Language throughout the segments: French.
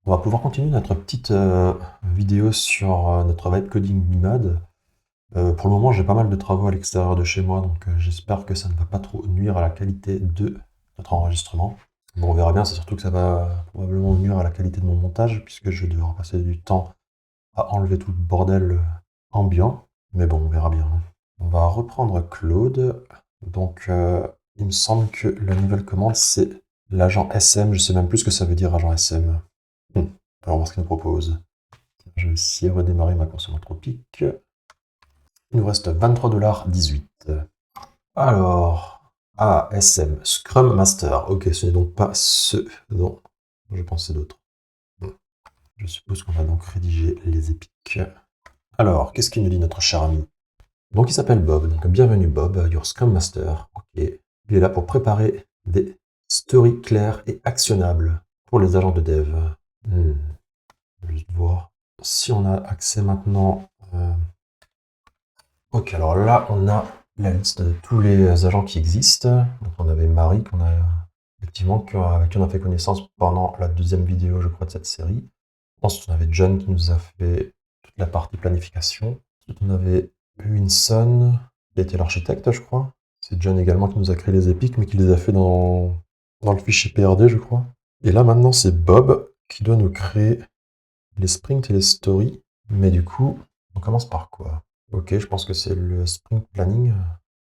On va pouvoir continuer notre petite vidéo sur notre vibe coding Mimad. Pour le moment, j'ai pas mal de travaux à l'extérieur de chez moi, donc j'espère que ça ne va pas trop nuire à la qualité de notre enregistrement. Bon, on verra bien, c'est surtout que ça va probablement nuire à la qualité de mon montage, puisque je vais devoir passer du temps à enlever tout le bordel ambiant. Mais bon, on verra bien. On va reprendre Claude. Donc, il me semble que la nouvelle commande, c'est l'agent SM. Je sais même plus ce que ça veut dire, agent SM. On va voir ce qu'il nous propose. Je vais aussi redémarrer ma console anthropique. Il nous reste 23,18 $. Alors, SM, Scrum Master. Ok, ce n'est donc pas ce dont je pensais d'autres. Je suppose qu'on va donc rédiger les épiques. Alors, qu'est-ce qu'il nous dit notre cher ami? Donc il s'appelle Bob, donc bienvenue Bob, your Scrum Master. Ok, il est là pour préparer des stories claires et actionnables pour les agents de dev. Je vais juste voir si on a accès maintenant. Ok, alors là on a la liste de tous les agents qui existent. Donc on avait Marie qu'on a effectivement avec qui on a fait connaissance pendant la deuxième vidéo, je crois, de cette série. Ensuite on avait John qui nous a fait toute la partie planification. Ensuite on avait Winson qui était l'architecte, je crois. C'est John également qui nous a créé les épiques, mais qui les a fait dans le fichier PRD, je crois. Et là maintenant c'est Bob qui doit nous créer les sprints et les stories. Mais du coup, on commence par quoi? Ok, je pense que c'est le sprint planning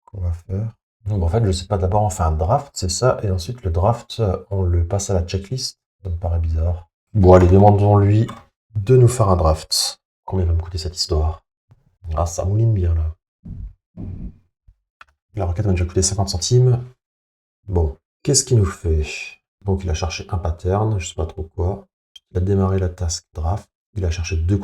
qu'on va faire. Donc en fait, je sais pas, d'abord on fait un draft, c'est ça, et ensuite le draft, on le passe à la checklist. Ça me paraît bizarre. Bon, allez, demandons-lui de nous faire un draft. Combien va me coûter cette histoire? Ah, ça mouline bien là. La requête m'a déjà coûté 50 centimes. Bon, qu'est-ce qu'il nous fait? Donc il a cherché un pattern, je sais pas trop quoi. Il a démarré la task draft. Il a cherché deux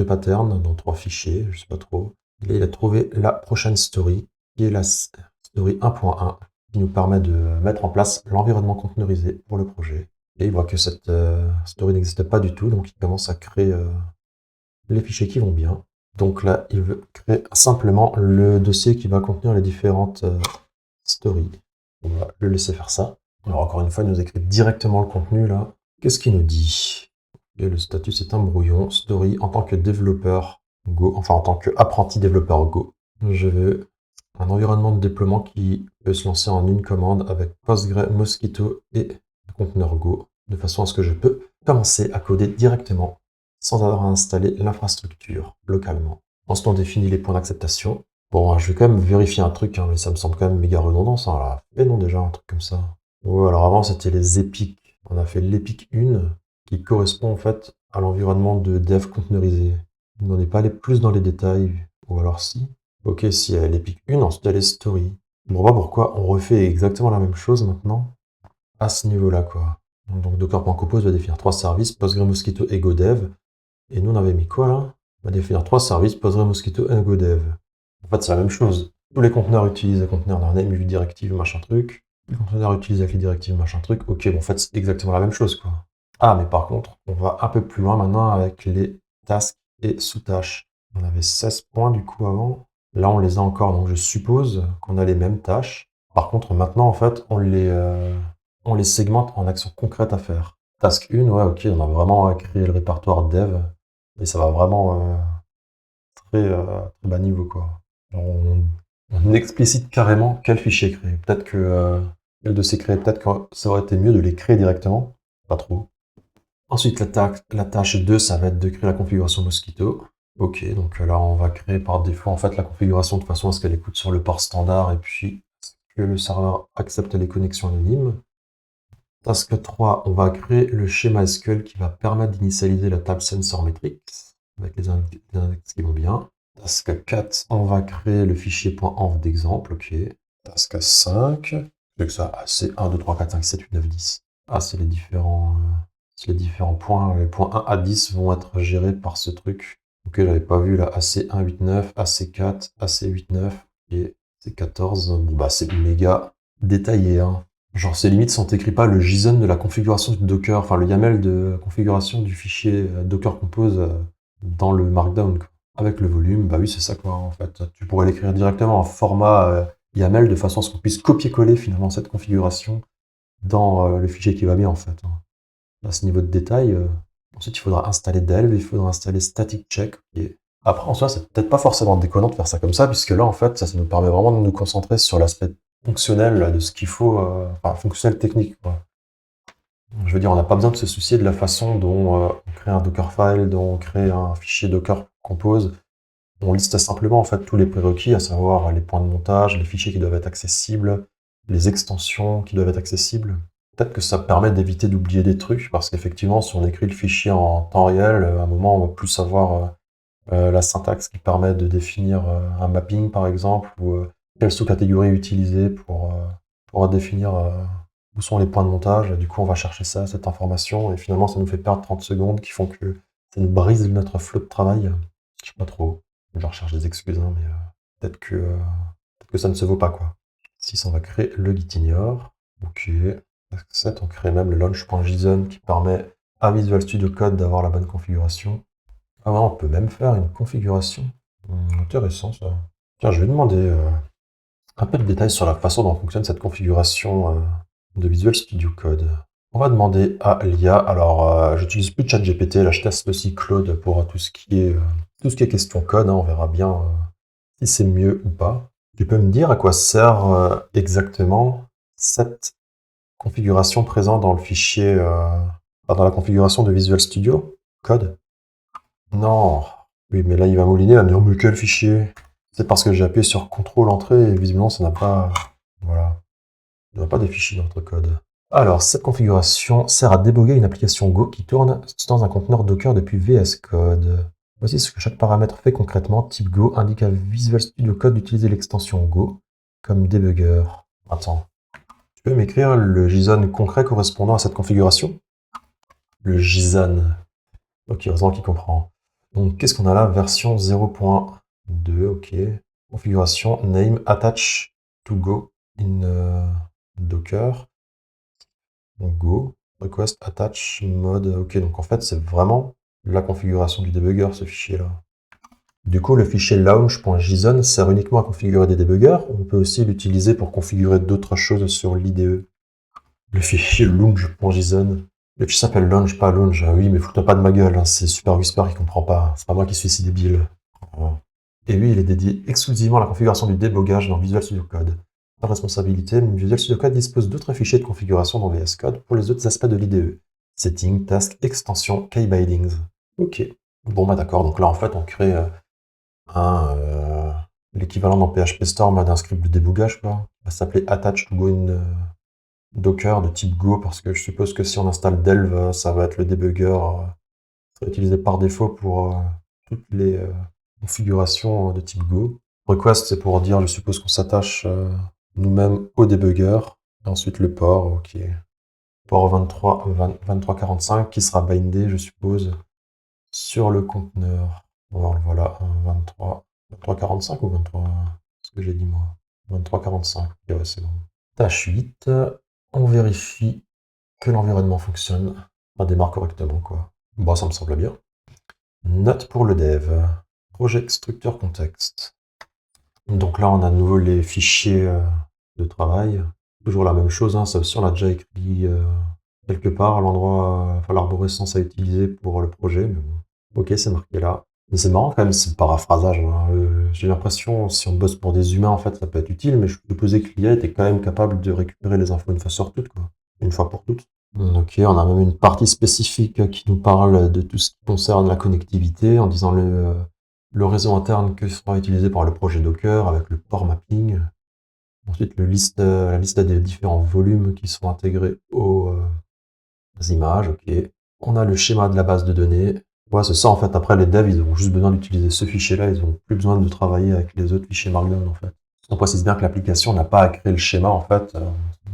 patterns dans 3 fichiers, je sais pas trop. Et il a trouvé la prochaine story, qui est la story 1.1, qui nous permet de mettre en place l'environnement conteneurisé pour le projet. Et il voit que cette story n'existe pas du tout, donc il commence à créer les fichiers qui vont bien. Donc là, il veut créer simplement le dossier qui va contenir les différentes stories. On va le laisser faire ça. Alors encore une fois, il nous écrit directement le contenu là. Qu'est-ce qu'il nous dit? Et le statut c'est un brouillon. Story en tant que développeur Go, enfin en tant qu'apprenti développeur Go. Je veux un environnement de déploiement qui peut se lancer en une commande avec Postgre, Mosquito et un conteneur Go, de façon à ce que je peux commencer à coder directement sans avoir à installer l'infrastructure localement. Ensuite, on définit les points d'acceptation. Bon, je vais quand même vérifier un truc, hein, mais ça me semble quand même méga redondant, ça. Là. Et non, déjà, un truc comme ça. Ouais, alors avant, c'était les épiques. On a fait l'épique 1, qui correspond en fait à l'environnement de dev conteneurisé. On n'en est pas allé plus dans les détails, ou alors si. Ok, si, l'épique 1, ensuite il y a les stories. Je ne vois pas pourquoi on refait exactement la même chose maintenant, à ce niveau-là, quoi. Donc Docker.compose va définir 3 services, PostgreMosquito et GoDev. Et nous, on avait mis quoi là? On va définir 3 services, PostgreMosquito et GoDev. En fait, c'est la même chose. Tous les conteneurs utilisent les conteneurs d'un name, directive, machin truc. Les conteneurs utilisent avec les directives, machin truc. Ok, bon, en fait, c'est exactement la même chose, quoi. Ah, mais par contre, on va un peu plus loin maintenant avec les tasks et sous-tâches. On avait 16 points du coup avant. Là, on les a encore, donc je suppose qu'on a les mêmes tâches. Par contre, maintenant, en fait, on les segmente en actions concrètes à faire. Task 1, ouais, ok, on a vraiment créé le répertoire dev. Et ça va vraiment très bas niveau, quoi. On explicite carrément quel fichier créer. Peut-être que quel dossier créer, peut-être que ça aurait été mieux de les créer directement. Pas trop. Ensuite, la tâche 2, ça va être de créer la configuration Mosquito. Ok, donc là, on va créer par défaut en fait la configuration de façon à ce qu'elle écoute sur le port standard et puis que le serveur accepte les connexions anonymes. Task 3, on va créer le schéma SQL qui va permettre d'initialiser la table sensor metrics avec les index qui vont bien. Task 4, on va créer le fichier .env d'exemple, ok. Task 5, c'est que ça, c'est 1, 2, 3, 4, 5, 7, 8, 9, 10. Ah, c'est les différents points. Les points 1 à 10 vont être gérés par ce truc. Ok, j'avais pas vu là, AC1, 8, 9, AC4, AC8, 9 et AC14. Bon, bah, c'est méga détaillé, hein. Genre, ces limites sont écrites pas le JSON de la configuration du Docker, enfin le YAML de configuration du fichier Docker Compose dans le Markdown, quoi. Avec le volume, bah oui, c'est ça, quoi, en fait. Tu pourrais l'écrire directement en format YAML de façon à ce qu'on puisse copier-coller finalement cette configuration dans le fichier qui va bien, en fait, hein. À ce niveau de détail, Ensuite, il faudra installer Delve, il faudra installer Static Check. Et après, en soi, c'est peut-être pas forcément déconnant de faire ça comme ça, puisque là, en fait, ça nous permet vraiment de nous concentrer sur l'aspect fonctionnel là, de ce qu'il faut, enfin, fonctionnel technique, quoi. Je veux dire, on n'a pas besoin de se soucier de la façon dont on crée un Dockerfile, dont on crée un fichier Docker Compose. On liste simplement en fait tous les prérequis, à savoir les points de montage, les fichiers qui doivent être accessibles, les extensions qui doivent être accessibles. Peut-être que ça permet d'éviter d'oublier des trucs, parce qu'effectivement, si on écrit le fichier en temps réel, à un moment, on va plus savoir la syntaxe qui permet de définir un mapping, par exemple, ou quelle sous-catégorie utiliser pour définir où sont les points de montage. Du coup, on va chercher ça, cette information, et finalement, ça nous fait perdre 30 secondes qui font que ça nous brise notre flot de travail. Je sais pas trop. Je recherche des excuses, hein, mais peut-être que ça ne se vaut pas, quoi. Si on va créer le gitignore. Ok. On crée même le launch.json qui permet à Visual Studio Code d'avoir la bonne configuration. Ah ouais, on peut même faire une configuration. Intéressant ça. Tiens, je vais demander un peu de détails sur la façon dont fonctionne cette configuration de Visual Studio Code. On va demander à l'IA. Alors, j'utilise plus ChatGPT, là je teste aussi Claude pour tout ce qui est question code, hein. On verra bien si c'est mieux ou pas. Tu peux me dire à quoi sert exactement cette configuration présente dans le fichier, dans la configuration de Visual Studio Code? Non. Oui, mais là, il va mouliner, il va me dire, mais quel fichier? C'est parce que j'ai appuyé sur CTRL Entrée et visiblement, ça n'a pas... Voilà. Il n'y a pas des fichiers dans notre code. Alors, cette configuration sert à déboguer une application Go qui tourne dans un conteneur Docker depuis VS Code. Voici ce que chaque paramètre fait concrètement. Type Go indique à Visual Studio Code d'utiliser l'extension Go comme débugger. Attends. Tu peux m'écrire le JSON concret correspondant à cette configuration? Le JSON. Ok, heureusement qu'il comprend. Donc, qu'est-ce qu'on a là? Version 0.2, ok. Configuration name attach to go in Docker. Donc, go, request attach mode. Ok, donc en fait, c'est vraiment la configuration du debugger, ce fichier-là. Du coup, le fichier launch.json sert uniquement à configurer des debuggers. On peut aussi l'utiliser pour configurer d'autres choses sur l'IDE. Le fichier launch.json. Le fichier s'appelle launch, pas launch. Ah oui, mais fous-toi pas de ma gueule, hein. C'est Super Whisper qui comprend pas. C'est pas moi qui suis si débile. Et lui, il est dédié exclusivement à la configuration du débogage dans Visual Studio Code. Pas de responsabilité, mais Visual Studio Code dispose d'autres fichiers de configuration dans VS Code pour les autres aspects de l'IDE. Setting, task, extension, keybindings. Ok. Bon, bah d'accord, donc là, en fait, on crée l'équivalent dans PHP Storm d'un script de débogage, quoi. Il va s'appeler attach to go in Docker de type Go, parce que je suppose que si on installe Delve, ça va être le débugger utilisé par défaut pour toutes les configurations de type Go. Request, c'est pour dire, je suppose qu'on s'attache nous-mêmes au débugger. Et ensuite le port, ok. Port 2345 qui sera bindé, je suppose, sur le conteneur. Alors, voilà, 2345 ou 23, ce que j'ai dit moi. 2345, ok, ouais, c'est bon. Tâche 8, on vérifie que l'environnement fonctionne, ça démarre correctement, quoi. Bon, ça me semble bien. Note pour le dev. Projet structure contexte. Donc là, on a de nouveau les fichiers de travail. Toujours la même chose, hein, sauf si on l'a déjà écrit quelque part, l'endroit, enfin l'arborescence à utiliser pour le projet. Mais bon. Ok, c'est marqué là. Mais c'est marrant quand même, c'est le paraphrasage, hein. J'ai l'impression, si on bosse pour des humains, en fait, ça peut être utile, mais je supposais que l'IA était quand même capable de récupérer les infos une fois sur toutes, quoi. Une fois pour toutes. Ok, on a même une partie spécifique qui nous parle de tout ce qui concerne la connectivité, en disant le réseau interne que sera utilisé par le projet Docker avec le port mapping. Ensuite, la liste des différents volumes qui sont intégrés aux images. Ok. On a le schéma de la base de données. Ouais, c'est ça en fait. Après, les devs, ils ont juste besoin d'utiliser ce fichier-là. Ils n'ont plus besoin de travailler avec les autres fichiers Markdown en fait. On précise bien que l'application n'a pas à créer le schéma en fait.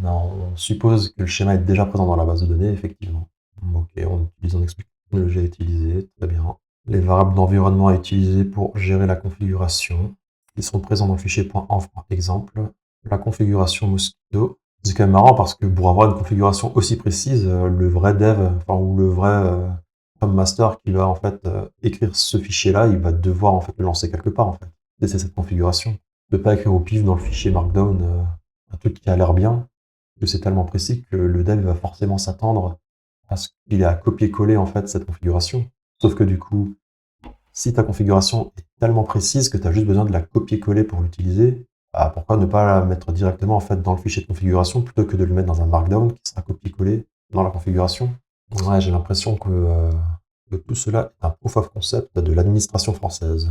On suppose que le schéma est déjà présent dans la base de données, effectivement. Ok, on explique la technologie à utiliser, très bien. Les variables d'environnement à utiliser pour gérer la configuration. Ils sont présents dans le fichier .env par exemple. La configuration Mosquito. C'est quand même marrant parce que pour avoir une configuration aussi précise, le vrai dev, enfin, ou le vrai Scrum Master qui va en fait écrire ce fichier-là, il va devoir en fait le lancer quelque part en fait. Et c'est cette configuration. Ne pas écrire au pif dans le fichier Markdown un truc qui a l'air bien, que c'est tellement précis que le dev va forcément s'attendre parce qu'il est à copier-coller en fait cette configuration. Sauf que du coup, si ta configuration est tellement précise que tu as juste besoin de la copier-coller pour l'utiliser, bah, pourquoi ne pas la mettre directement en fait dans le fichier de configuration plutôt que de le mettre dans un markdown qui sera copié-collé dans la configuration. Ouais, j'ai l'impression que tout cela est un proof of concept de l'administration française.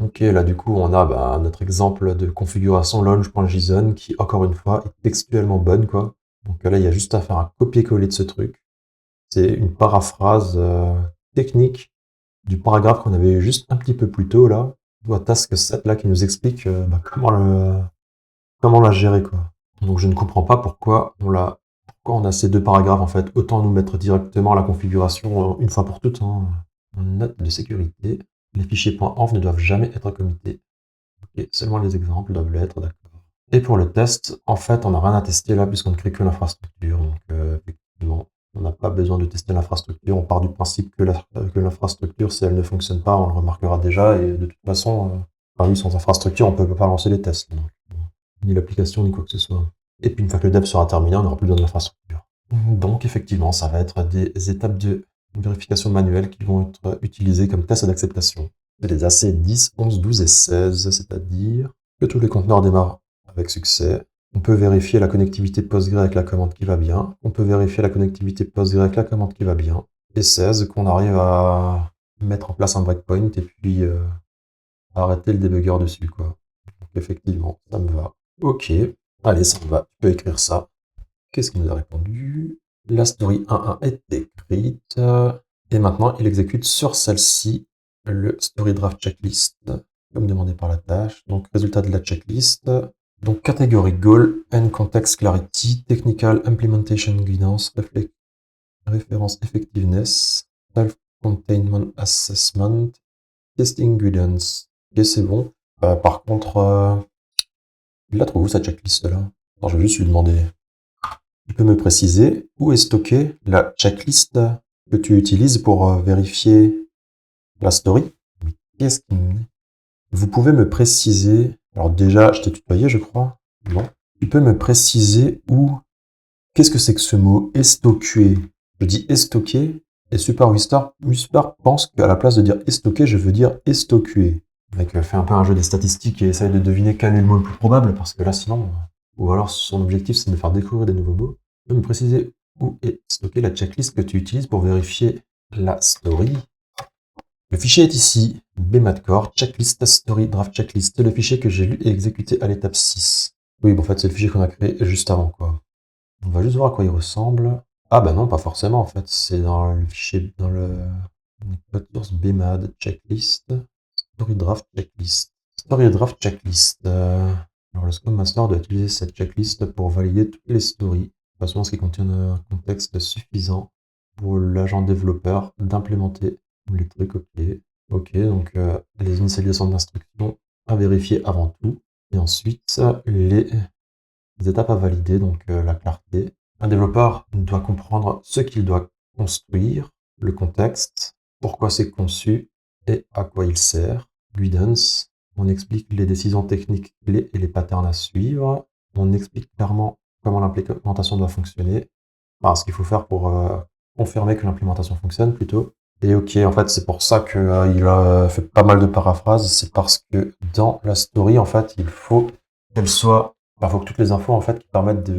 Ok, là du coup on a notre exemple de configuration launch.json qui encore une fois est textuellement bonne quoi. Donc là il y a juste à faire un copier-coller de ce truc. C'est une paraphrase technique du paragraphe qu'on avait eu juste un petit peu plus tôt là, ou à task 7 là qui nous explique comment la gérer quoi. Donc je ne comprends pas pourquoi on a ces deux paragraphes en fait. Autant nous mettre directement la configuration une fois pour toutes. Hein. Note de sécurité. Les fichiers .env ne doivent jamais être committés. Ok, seulement les exemples doivent l'être, d'accord. Et pour le test, en fait, on n'a rien à tester là puisqu'on ne crée que l'infrastructure. Donc effectivement, on n'a pas besoin de tester l'infrastructure. On part du principe que l'infrastructure, si elle ne fonctionne pas, on le remarquera déjà. Et de toute façon, oui, sans infrastructure, on ne peut pas lancer les tests. Donc, ni l'application, ni quoi que ce soit. Et puis une fois que le dev sera terminé, on n'aura plus besoin de l'infrastructure. Donc effectivement, ça va être des étapes de vérification manuelle qui vont être utilisées comme test d'acceptation. Les AC 10, 11, 12 et 16, c'est-à-dire que tous les conteneurs démarrent avec succès. On peut vérifier la connectivité Postgre avec la commande qui va bien. On peut vérifier la connectivité Postgre avec la commande qui va bien. Et 16, qu'on arrive à mettre en place un breakpoint et puis arrêter le débugger dessus, quoi. Donc effectivement, ça me va. Ok, allez, ça me va. Tu peux écrire ça. Qu'est-ce qu'il nous a répondu? La story 1.1 est écrite. Et maintenant, il exécute sur celle-ci le story draft checklist, comme demandé par la tâche. Donc, résultat de la checklist. Donc, catégorie goal and context clarity, technical implementation guidance, référence effectiveness, self-containment assessment, testing guidance. Et c'est bon. Par contre, il la trouve où cette checklist-là? Alors, je vais juste lui demander. Tu peux me préciser où est stockée la checklist que tu utilises pour vérifier la story? Qu'est-ce qui me dit? Vous pouvez me préciser. Alors déjà, je t'ai tutoyé, je crois. Non. Tu peux me préciser où. Qu'est-ce que c'est que ce mot estoqué? Je dis estoqué et Super Wistar pense qu'à la place de dire estoqué, je veux dire estoqué. Le mec fait un peu un jeu des statistiques et essaye de deviner quel est le mot le plus probable parce que là, sinon. Ou alors son objectif, c'est de me faire découvrir des nouveaux mots. Tu peux me préciser où est stockée la checklist que tu utilises pour vérifier la story? Le fichier est ici, bmadcore, checklist, story, draft checklist. C'est le fichier que j'ai lu et exécuté à l'étape 6. Oui, bon, en fait, c'est le fichier qu'on a créé juste avant, quoi. On va juste voir à quoi il ressemble. Ah bah non, pas forcément, en fait. C'est dans le fichier, dans le code source bmad, checklist, story, draft, checklist. Story, draft, checklist. Alors, le Scrum Master doit utiliser cette checklist pour valider toutes les stories, de façon à ce qu'ils contiennent un contexte suffisant pour l'agent développeur d'implémenter les trucs. Ok, ok, donc les initialisations d'instructions à vérifier avant tout, et ensuite les étapes à valider, donc la clarté. Un développeur doit comprendre ce qu'il doit construire, le contexte, pourquoi c'est conçu et à quoi il sert. Guidance. On explique les décisions techniques clés et les patterns à suivre. On explique clairement comment l'implémentation doit fonctionner. Enfin, ce qu'il faut faire pour confirmer que l'implémentation fonctionne plutôt. Et ok, en fait, c'est pour ça qu'il a fait pas mal de paraphrases. C'est parce que dans la story, en fait, il faut qu'elle soit... Il faut que toutes les infos, en fait, qui permettent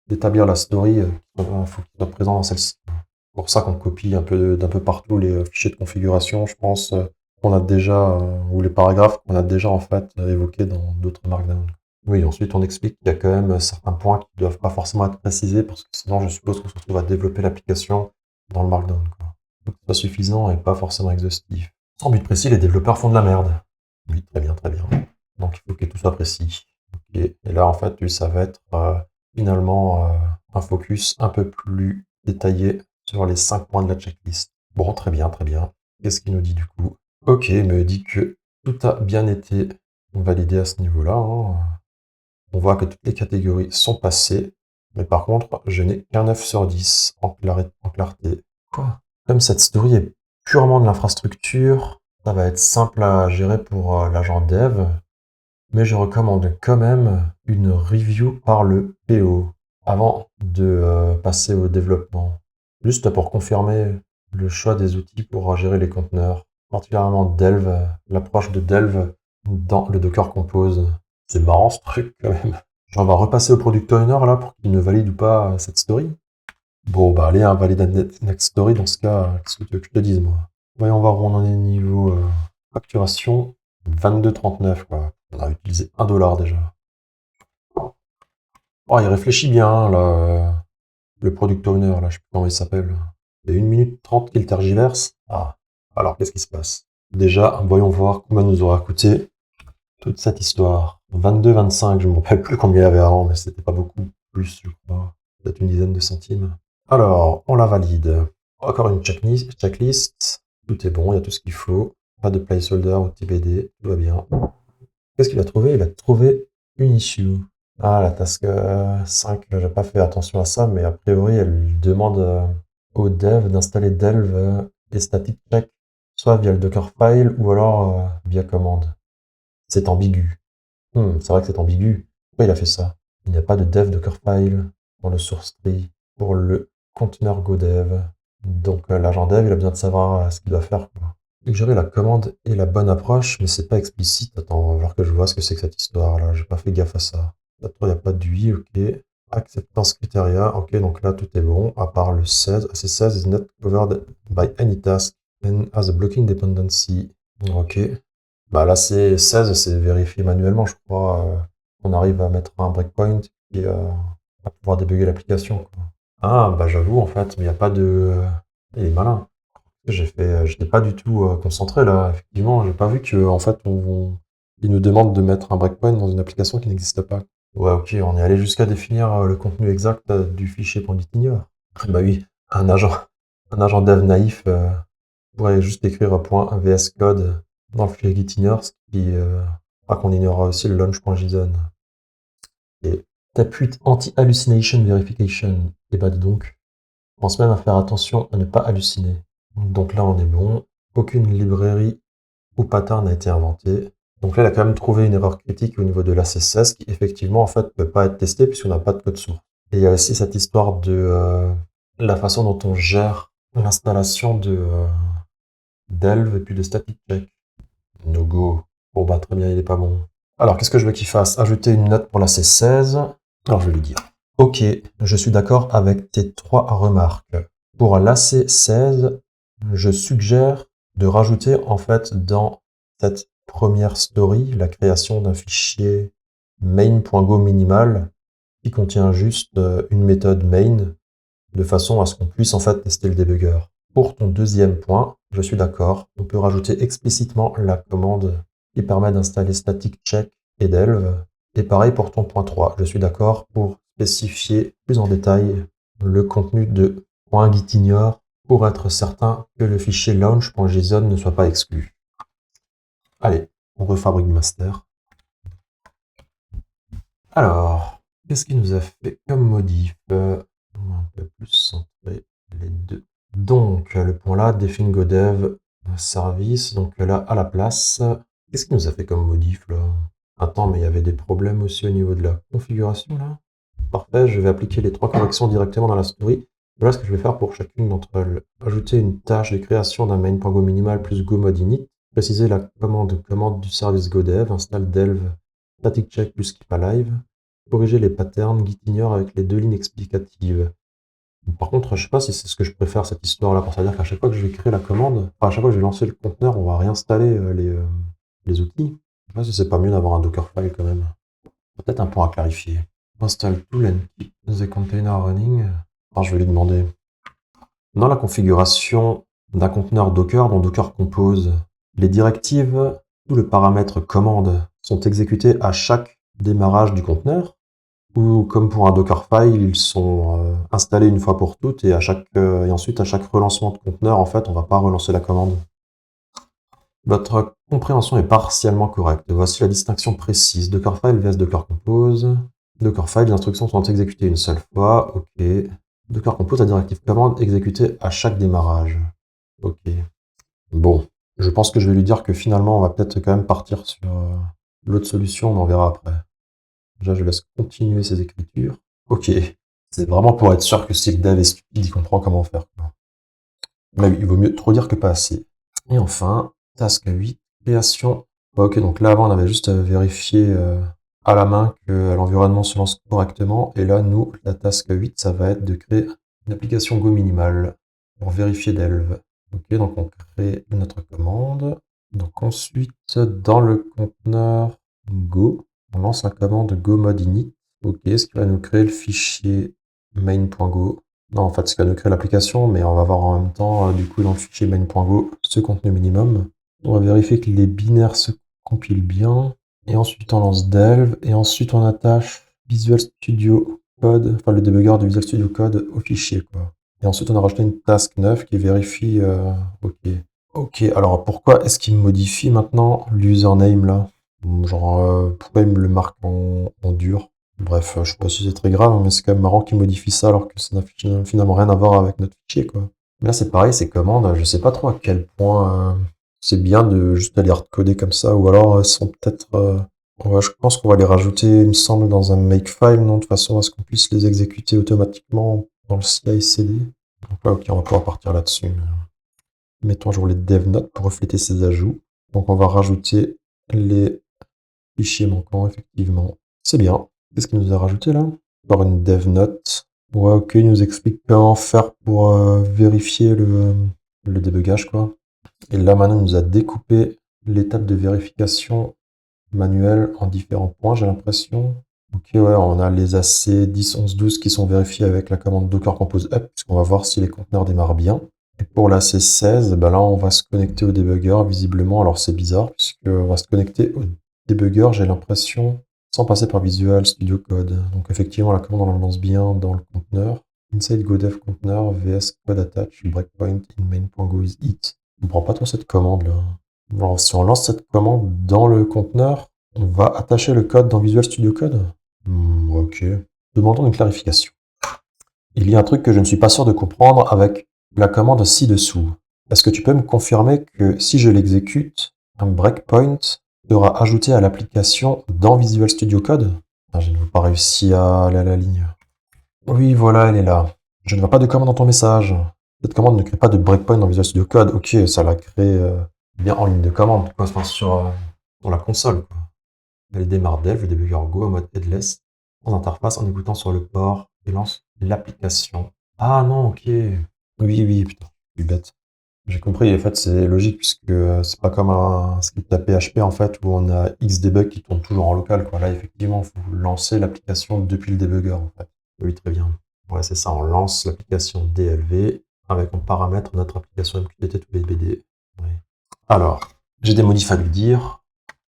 d'établir la story, il faut qu'elles soient présentes dans celle-ci. C'est pour ça qu'on copie d'un peu partout les fichiers de configuration, je pense, qu'on a déjà, ou les paragraphes qu'on a déjà en fait évoqués dans d'autres markdowns. Oui, ensuite on explique qu'il y a quand même certains points qui ne doivent pas forcément être précisés, parce que sinon je suppose qu'on se retrouve à développer l'application dans le markdown. Quoi. Donc c'est pas suffisant et pas forcément exhaustif. Sans but précis, les développeurs font de la merde. Oui, très bien, très bien. Donc il faut que tout soit précis. Okay. Et là en fait, lui, ça va être finalement un focus un peu plus détaillé sur les 5 points de la checklist. Bon, très bien, très bien. Qu'est-ce qu'il nous dit du coup? Ok, il me dit que tout a bien été validé à ce niveau-là. Hein. On voit que toutes les catégories sont passées, mais par contre, je n'ai qu'un 9 sur 10 en clarté. Quoi? Comme cette story est purement de l'infrastructure, ça va être simple à gérer pour l'agent dev, mais je recommande quand même une review par le PO avant de passer au développement. Juste pour confirmer le choix des outils pour gérer les conteneurs, particulièrement Delve, l'approche de Delve dans le Docker Compose. C'est marrant ce truc quand même. On va repasser au Product Owner là pour qu'il ne valide ou pas cette story. Bon bah allez, valide next story dans ce cas, qu'est-ce que tu veux que je te dise moi. Voyons voir où on en est niveau facturation. 22,39 quoi. On a utilisé 1 dollar déjà. Oh, il réfléchit bien là, le Product Owner là, je sais plus comment il s'appelle. Il y a 1 minute 30 qu'il tergiverse. Ah, alors qu'est-ce qui se passe? Déjà, voyons voir combien nous aura coûté toute cette histoire. 22,25, je ne me rappelle plus combien il y avait avant, mais c'était pas beaucoup plus, je crois. Peut-être une dizaine de centimes. Alors, on la valide. Encore une checklist. Tout est bon, il y a tout ce qu'il faut. Pas de placeholder ou TBD, tout va bien. Qu'est-ce qu'il a trouvé? Il a trouvé une issue. Ah, la task 5, j'ai pas fait attention à ça, mais a priori, elle demande au dev d'installer Delve et static check, soit via le Dockerfile ou alors via commande. C'est ambigu. C'est vrai que c'est ambigu. Pourquoi il a fait ça? Il n'y a pas de dev Dockerfile dans le source tree pour le conteneur GoDev. Donc l'agent dev, il a besoin de savoir ce qu'il doit faire, quoi. Suggérer la commande est la bonne approche, mais c'est pas explicite. Attends, on va voir que je vois ce que c'est que cette histoire-là. J'ai pas fait gaffe à ça. Là, il n'y a pas d'UI, ok. Acceptance criteria, ok, donc là tout est bon, à part le 16. AC16 is not covered by any task and has a blocking dependency. Ok. Bah là c'est 16, c'est vérifié manuellement, je crois. On arrive à mettre un breakpoint et à pouvoir débugger l'application, quoi. Ah bah j'avoue en fait, mais il n'y a pas de. Il est malin. J'étais pas du tout concentré là. Effectivement, j'ai pas vu que en fait il nous demande de mettre un breakpoint dans une application qui n'existe pas. Ouais, ok, on est allé jusqu'à définir le contenu exact du fichier .gitignore. Bah oui, un agent, un agent dev naïf pourrait juste écrire .vs code dans le fichier gitignore, ce qui fera qu'on ignorera aussi le launch.json. Et t'appuies anti-hallucination verification. Et bah dis donc, pense même à faire attention à ne pas halluciner. Donc là, on est bon. Aucune librairie ou pattern n'a été inventée. Donc là, il a quand même trouvé une erreur critique au niveau de l'ACSS qui, effectivement, en fait, ne peut pas être testée puisqu'on n'a pas de code source. Et il y a aussi cette histoire de la façon dont on gère l'installation de Delve et puis de static check. No go. Bon, bah, très bien, il est pas bon. Alors, qu'est-ce que je veux qu'il fasse? Ajouter une note pour la C16. Alors, je vais lui dire. Ok, je suis d'accord avec tes 3 remarques. Pour l'AC16, je suggère de rajouter en fait dans cette première story la création d'un fichier main.go minimal qui contient juste une méthode main de façon à ce qu'on puisse en fait tester le débugger. Pour ton deuxième point, je suis d'accord, on peut rajouter explicitement la commande qui permet d'installer static check et delve. Et pareil pour ton point 3, je suis d'accord pour spécifier plus en détail le contenu de .gitignore pour être certain que le fichier launch.json ne soit pas exclu. Allez, on refabrique master. Alors, qu'est-ce qu'il nous a fait comme modif? On va un peu plus centrer les deux. Donc, le point là, define godev service, donc là, à la place. Qu'est-ce qu'il nous a fait comme modif là? Attends, mais il y avait des problèmes aussi au niveau de la configuration là? Parfait, je vais appliquer les 3 corrections directement dans la story. Voilà ce que je vais faire pour chacune d'entre elles. Ajouter une tâche de création d'un main.go minimal plus go mode init. Préciser la commande du service godev, installe delve static check plus keep alive. Corriger les patterns gitignore avec les 2 lignes explicatives. Par contre, je sais pas si c'est ce que je préfère cette histoire-là, pour ça dire qu'à chaque fois que je vais créer la commande, enfin, à chaque fois que je vais lancer le conteneur, on va réinstaller les outils. Je sais pas si c'est pas mieux d'avoir un Dockerfile quand même. Peut-être un point à clarifier. Install tool and keep the container running. Alors, je vais lui demander. Dans la configuration d'un conteneur Docker dont Docker compose, les directives sous le paramètre commande sont exécutées à chaque démarrage du conteneur, ou comme pour un Dockerfile, ils sont installés une fois pour toutes et ensuite à chaque relancement de conteneur, en fait, on ne va pas relancer la commande. Votre compréhension est partiellement correcte. Voici la distinction précise. Dockerfile vs Docker Compose. Dockerfile, les instructions sont exécutées une seule fois. Ok. Docker Compose, la directive commande exécutée à chaque démarrage. Ok. Bon. Je pense que je vais lui dire que finalement, on va peut-être quand même partir sur l'autre solution, on en verra après. Déjà, je laisse continuer ces écritures. Ok. C'est vraiment pour être sûr que si le dev est stupide, il comprend comment faire, quoi. Mais il vaut mieux trop dire que pas assez. Et enfin, task 8, création. Ok, donc là avant on avait juste à vérifier à la main que l'environnement se lance correctement. Et là, nous, la task 8, ça va être de créer une application Go minimale pour vérifier Delve. Ok, donc on crée notre commande. Donc ensuite, dans le conteneur Go, on lance la commande Go mode init. Ok, ce qui va nous créer le fichier main.go. Non, en fait, ce qui va nous créer l'application, mais on va voir en même temps, du coup, dans le fichier main.go, ce contenu minimum. On va vérifier que les binaires se compilent bien. Et ensuite, on lance Delve. Et ensuite, on attache Visual Studio Code, enfin le débugger de Visual Studio Code au fichier, quoi. Et ensuite, on a rajouté une task 9 qui vérifie, OK. Ok, alors pourquoi est-ce qu'il modifie maintenant l'username là? Genre, pourquoi il me le marque en dur? Bref, je sais pas si c'est très grave, mais c'est quand même marrant qu'il modifie ça alors que ça n'a finalement rien à voir avec notre fichier, quoi. Mais là, c'est pareil, ces commandes, je sais pas trop à quel point c'est bien de juste aller recoder comme ça, ou alors elles sont peut-être... ouais, je pense qu'on va les rajouter, il me semble, dans un makefile, non, de façon à ce qu'on puisse les exécuter automatiquement dans le CI/CD. Donc là, ok, on va pouvoir partir là-dessus. Mettons à jour les dev notes pour refléter ces ajouts. Donc on va rajouter les fichiers manquants, effectivement. C'est bien. Qu'est-ce qu'il nous a rajouté là? Encore une dev note. Ouais, ok, il nous explique comment faire pour vérifier le débugage, quoi. Et là maintenant, il nous a découpé l'étape de vérification manuelle en différents points, j'ai l'impression. Ok, ouais, on a les AC 10, 11, 12 qui sont vérifiés avec la commande docker compose up, puisqu'on va voir si les conteneurs démarrent bien. Et pour la C16, ben là, on va se connecter au debugger, visiblement. Alors, c'est bizarre, puisqu'on va se connecter au debugger, j'ai l'impression, sans passer par Visual Studio Code. Donc, effectivement, la commande, on la lance bien dans le conteneur. Inside GoDev conteneur, vs code attach, breakpoint in main.go is it. Je ne comprends pas trop cette commande-là. Alors, si on lance cette commande dans le conteneur, on va attacher le code dans Visual Studio Code. Ok. Demandons une clarification. Il y a un truc que je ne suis pas sûr de comprendre avec la commande ci-dessous. Est-ce que tu peux me confirmer que si je l'exécute, un breakpoint sera ajouté à l'application dans Visual Studio Code? Ah, je n'ai pas réussi à aller à la ligne. Oui, voilà, elle est là. Je ne vois pas de commande dans ton message. Cette commande ne crée pas de breakpoint dans Visual Studio Code. Ok, ça la crée bien en ligne de commande, quoi, enfin, sur la console, quoi. Elle démarre Delve, le débugger Go en mode headless, en interface, en écoutant sur le port et lance l'application. Ah non, ok. Oui, oui, putain, je suis bête. J'ai compris, en fait, c'est logique, puisque c'est pas comme un script à PHP, en fait, où on a X debug qui tourne toujours en local, quoi. Là, effectivement, il faut lancer l'application depuis le debugger, en fait. Oui, très bien. Ouais, c'est ça, on lance l'application DLV avec en paramètre notre application MQTT to BBD. Oui. Alors, j'ai des modifs à lui dire.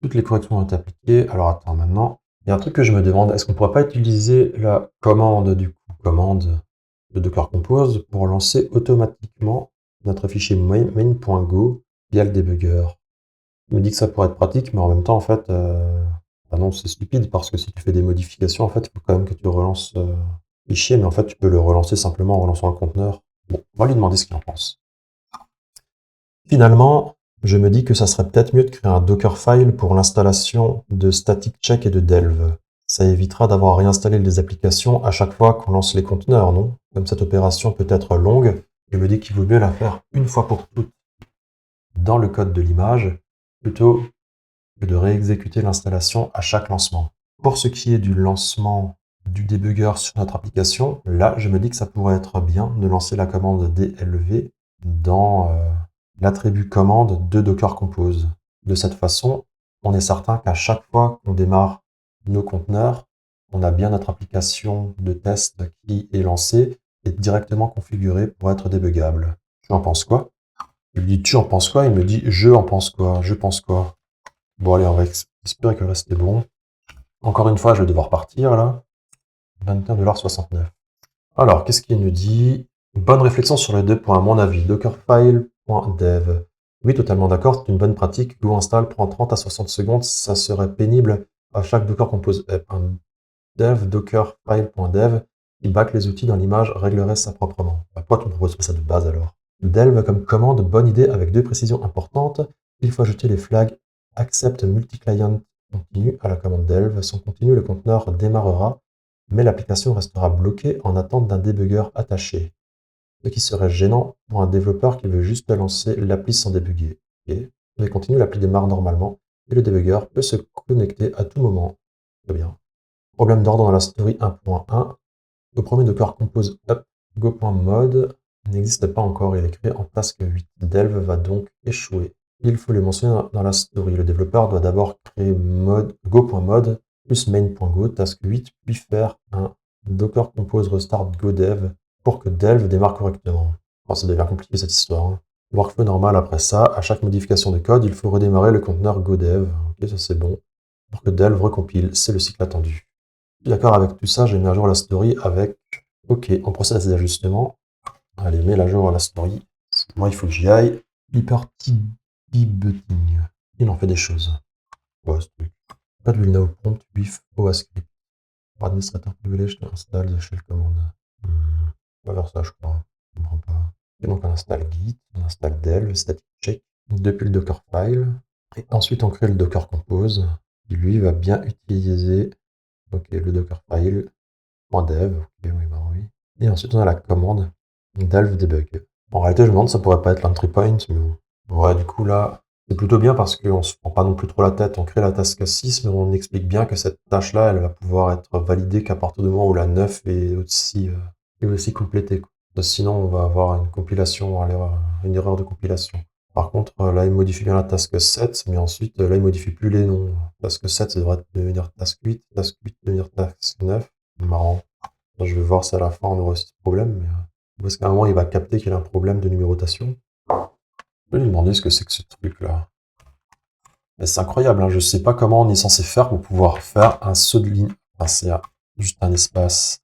Toutes les corrections ont été appliquées. Alors attends, maintenant, il y a un truc que je me demande, est-ce qu'on ne pourrait pas utiliser la commande, du coup, commande de Docker Compose pour lancer automatiquement notre fichier main.go via le debugger? Je me dis que ça pourrait être pratique, mais en même temps, en fait, bah non, c'est stupide, parce que si tu fais des modifications, en fait, il faut quand même que tu relances le fichier, mais en fait, tu peux le relancer simplement en relançant le conteneur. Bon, on va lui demander ce qu'il en pense. Finalement, je me dis que ça serait peut-être mieux de créer un Dockerfile pour l'installation de Static Check et de Delve. Ça évitera d'avoir à réinstaller les applications à chaque fois qu'on lance les conteneurs, non? Comme cette opération peut être longue, je me dis qu'il vaut mieux la faire une fois pour toutes dans le code de l'image, plutôt que de réexécuter l'installation à chaque lancement. Pour ce qui est du lancement du debugger sur notre application, là, je me dis que ça pourrait être bien de lancer la commande DLV dans l'attribut commande de Docker Compose. De cette façon, on est certain qu'à chaque fois qu'on démarre nos conteneurs, on a bien notre application de test qui est lancée et directement configurée pour être débuggable. Tu en penses quoi? Je lui dis tu en penses quoi? Il me dit je en pense quoi? Je pense quoi? Bon allez, on va espérer que le reste est bon. Encore une fois, je vais devoir partir là. 21,69 $. Alors, qu'est-ce qu'il nous dit? Bonne réflexion sur les deux points, à mon avis. Dockerfile.dev. Oui, totalement d'accord, c'est une bonne pratique. Go install prend 30 à 60 secondes, ça serait pénible à chaque Docker Compose app. Un dev dockerfile.dev qui back les outils dans l'image réglerait ça proprement. Pourquoi tu ne proposes pas ça de base alors? Delve comme commande, bonne idée avec deux précisions importantes. Il faut ajouter les flags accept multi-client continu à la commande delve. Sans continu, le conteneur démarrera mais l'application restera bloquée en attente d'un débugger attaché. Ce qui serait gênant pour un développeur qui veut juste lancer l'appli sans débugger. Ok. Mais continue, l'appli démarre normalement et le débugger peut se connecter à tout moment. Très bien. Problème d'ordre dans la story 1.1. Le premier Docker Compose Up go.mode n'existe pas encore, il est créé en task 8. Delve va donc échouer. Il faut le mentionner dans la story. Le développeur doit d'abord créer go.mode plus main.go task 8, puis faire un Docker Compose Restart Go Dev pour que Delve démarre correctement. Oh, ça devient compliqué cette histoire. Hein. Workflow normal après ça, à chaque modification de code, il faut redémarrer le conteneur GoDev. Ok, ça c'est bon. Pour que Delve recompile, c'est le cycle attendu. D'accord avec tout ça, j'ai mis à jour la story avec OK, on procède à ces ajustements. Allez, mets à jour la story. Moi, il faut que j'y aille. Liberty il en fait des choses. Ouais, ce truc. Pas de now prompt with OAScript. Pour administrateur privilège, je t'installe the shell command. On va faire ça, je crois. Je comprends pas. Et donc, on installe Git, on installe Delve, static check, depuis le Dockerfile. Et ensuite, on crée le Docker Compose, qui lui va bien utiliser le Dockerfile. .dev, ok, oui, bah oui. Et ensuite, on a la commande delve debug. En réalité, je me demande si ça pourrait pas être l'entry point, mais bon. Ouais, du coup, là, c'est plutôt bien parce qu'on se prend pas non plus trop la tête. On crée la task 6, mais on explique bien que cette tâche-là, elle va pouvoir être validée qu'à partir du moment où la 9 est aussi complétée, quoi. Sinon, on va avoir une compilation à l'erreur, une erreur de compilation. Par contre, là, il modifie bien la task 7, mais ensuite, là, il modifie plus les noms. Task 7, ça devrait devenir task 8 devenir task 9. Marrant. Je vais voir si à la fin on aura ce problème, mais parce qu'à un moment il va capter qu'il y a un problème de numérotation. Je vais lui demander ce que c'est que ce truc-là. Mais c'est incroyable, hein, je sais pas comment on est censé faire pour pouvoir faire un saut de ligne. Enfin, c'est juste un espace.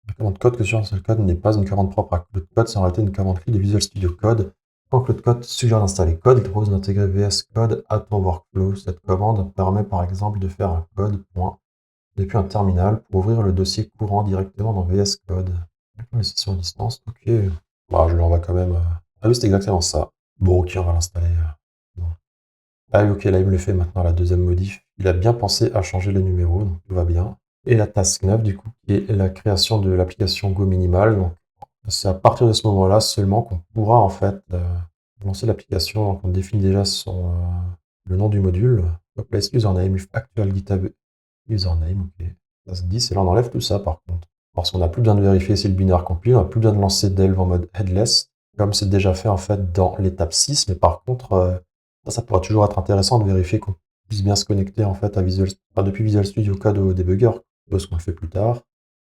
La commande code que sur un seul code n'est pas une commande propre à Cloud Code, c'est en réalité une commande clé de Visual Studio Code. Quand Cloud Code suggère d'installer code, il propose d'intégrer VS Code à ton workflow. Cette commande permet par exemple de faire un code point depuis un terminal pour ouvrir le dossier courant directement dans VS Code. Les sessions à distance, ok. Bah, je l'envoie quand même. Ah oui, c'est exactement ça. Bon, ok, on va l'installer. Bon. Ah oui, ok, là, il me le fait maintenant, la deuxième modif. Il a bien pensé à changer les numéros, donc tout va bien. Et la task 9, du coup, qui est la création de l'application Go Minimal. Donc, c'est à partir de ce moment-là seulement qu'on pourra, en fait, lancer l'application. Donc, on définit déjà le nom du module. Place username, if actual GitHub username, ok. Task 10, et là, on enlève tout ça, par contre. Parce qu'on n'a plus besoin de vérifier si le binaire compile, on n'a plus besoin de lancer Delve en mode headless, comme c'est déjà fait en fait dans l'étape 6, mais par contre, ça pourrait toujours être intéressant de vérifier qu'on puisse bien se connecter en fait à depuis Visual Studio Code au debugger, parce qu'on le fait plus tard.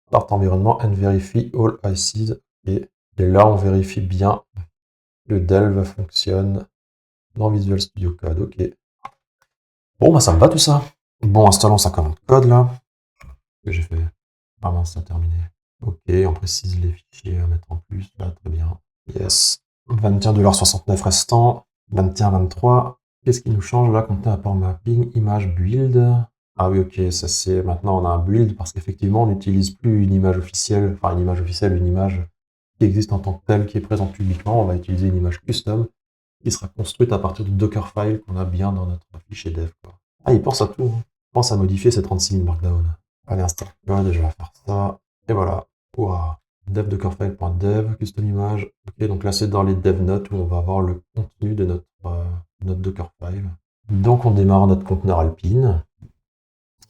Start environnement and verify all ICs, et là on vérifie bien que Delve fonctionne dans Visual Studio Code, ok. Bon bah ça me va tout ça. Bon, installons sa commande code là, que j'ai fait. Ah mince, c'est terminé. Ok, on précise les fichiers à mettre en plus, là, très bien. Yes. 21,69$ restant. 21,23. Qu'est-ce qui nous change là? Contenu apport mapping, image build. Ah oui, ok, ça c'est. Maintenant on a un build parce qu'effectivement on n'utilise plus une image officielle, enfin une image officielle, une image qui existe en tant que telle, qui est présente publiquement. On va utiliser une image custom qui sera construite à partir du Dockerfile qu'on a bien dans notre fichier dev, quoi. Ah, il pense à tout, hein. Il pense à modifier ces 36 000 markdown. Allez, install code, je vais faire ça. Et voilà. Wow. Dev dockerfile.dev, custom image. Ok, donc là c'est dans les dev notes où on va avoir le contenu de notre Dockerfile. Donc on démarre notre conteneur Alpine.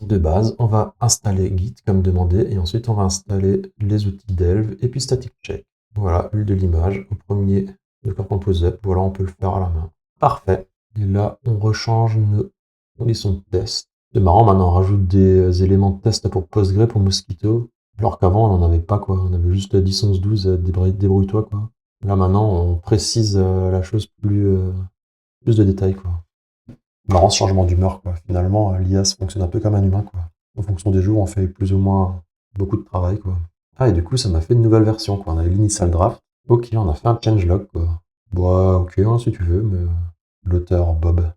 De base, on va installer Git comme demandé et ensuite on va installer les outils Delve et puis static check. Voilà, bulle de l'image au premier Docker Compose Up. Voilà, on peut le faire à la main. Parfait. Et là, on rechange nos conditions de test. C'est marrant, maintenant on rajoute des éléments de test pour Postgre, pour Mosquito, alors qu'avant on n'en avait pas, quoi. On avait juste 10, 11, 12, débrouille-toi, quoi. Là maintenant on précise la chose plus de détails, quoi. Marrant ce changement d'humeur, quoi. Finalement, l'IA fonctionne un peu comme un humain, quoi. En fonction des jours, on fait plus ou moins beaucoup de travail, quoi. Ah, et du coup, ça m'a fait une nouvelle version, quoi. On avait l'initial draft. Ok, on a fait un changelog, quoi. Bah, ok, hein, si tu veux, mais l'auteur Bob.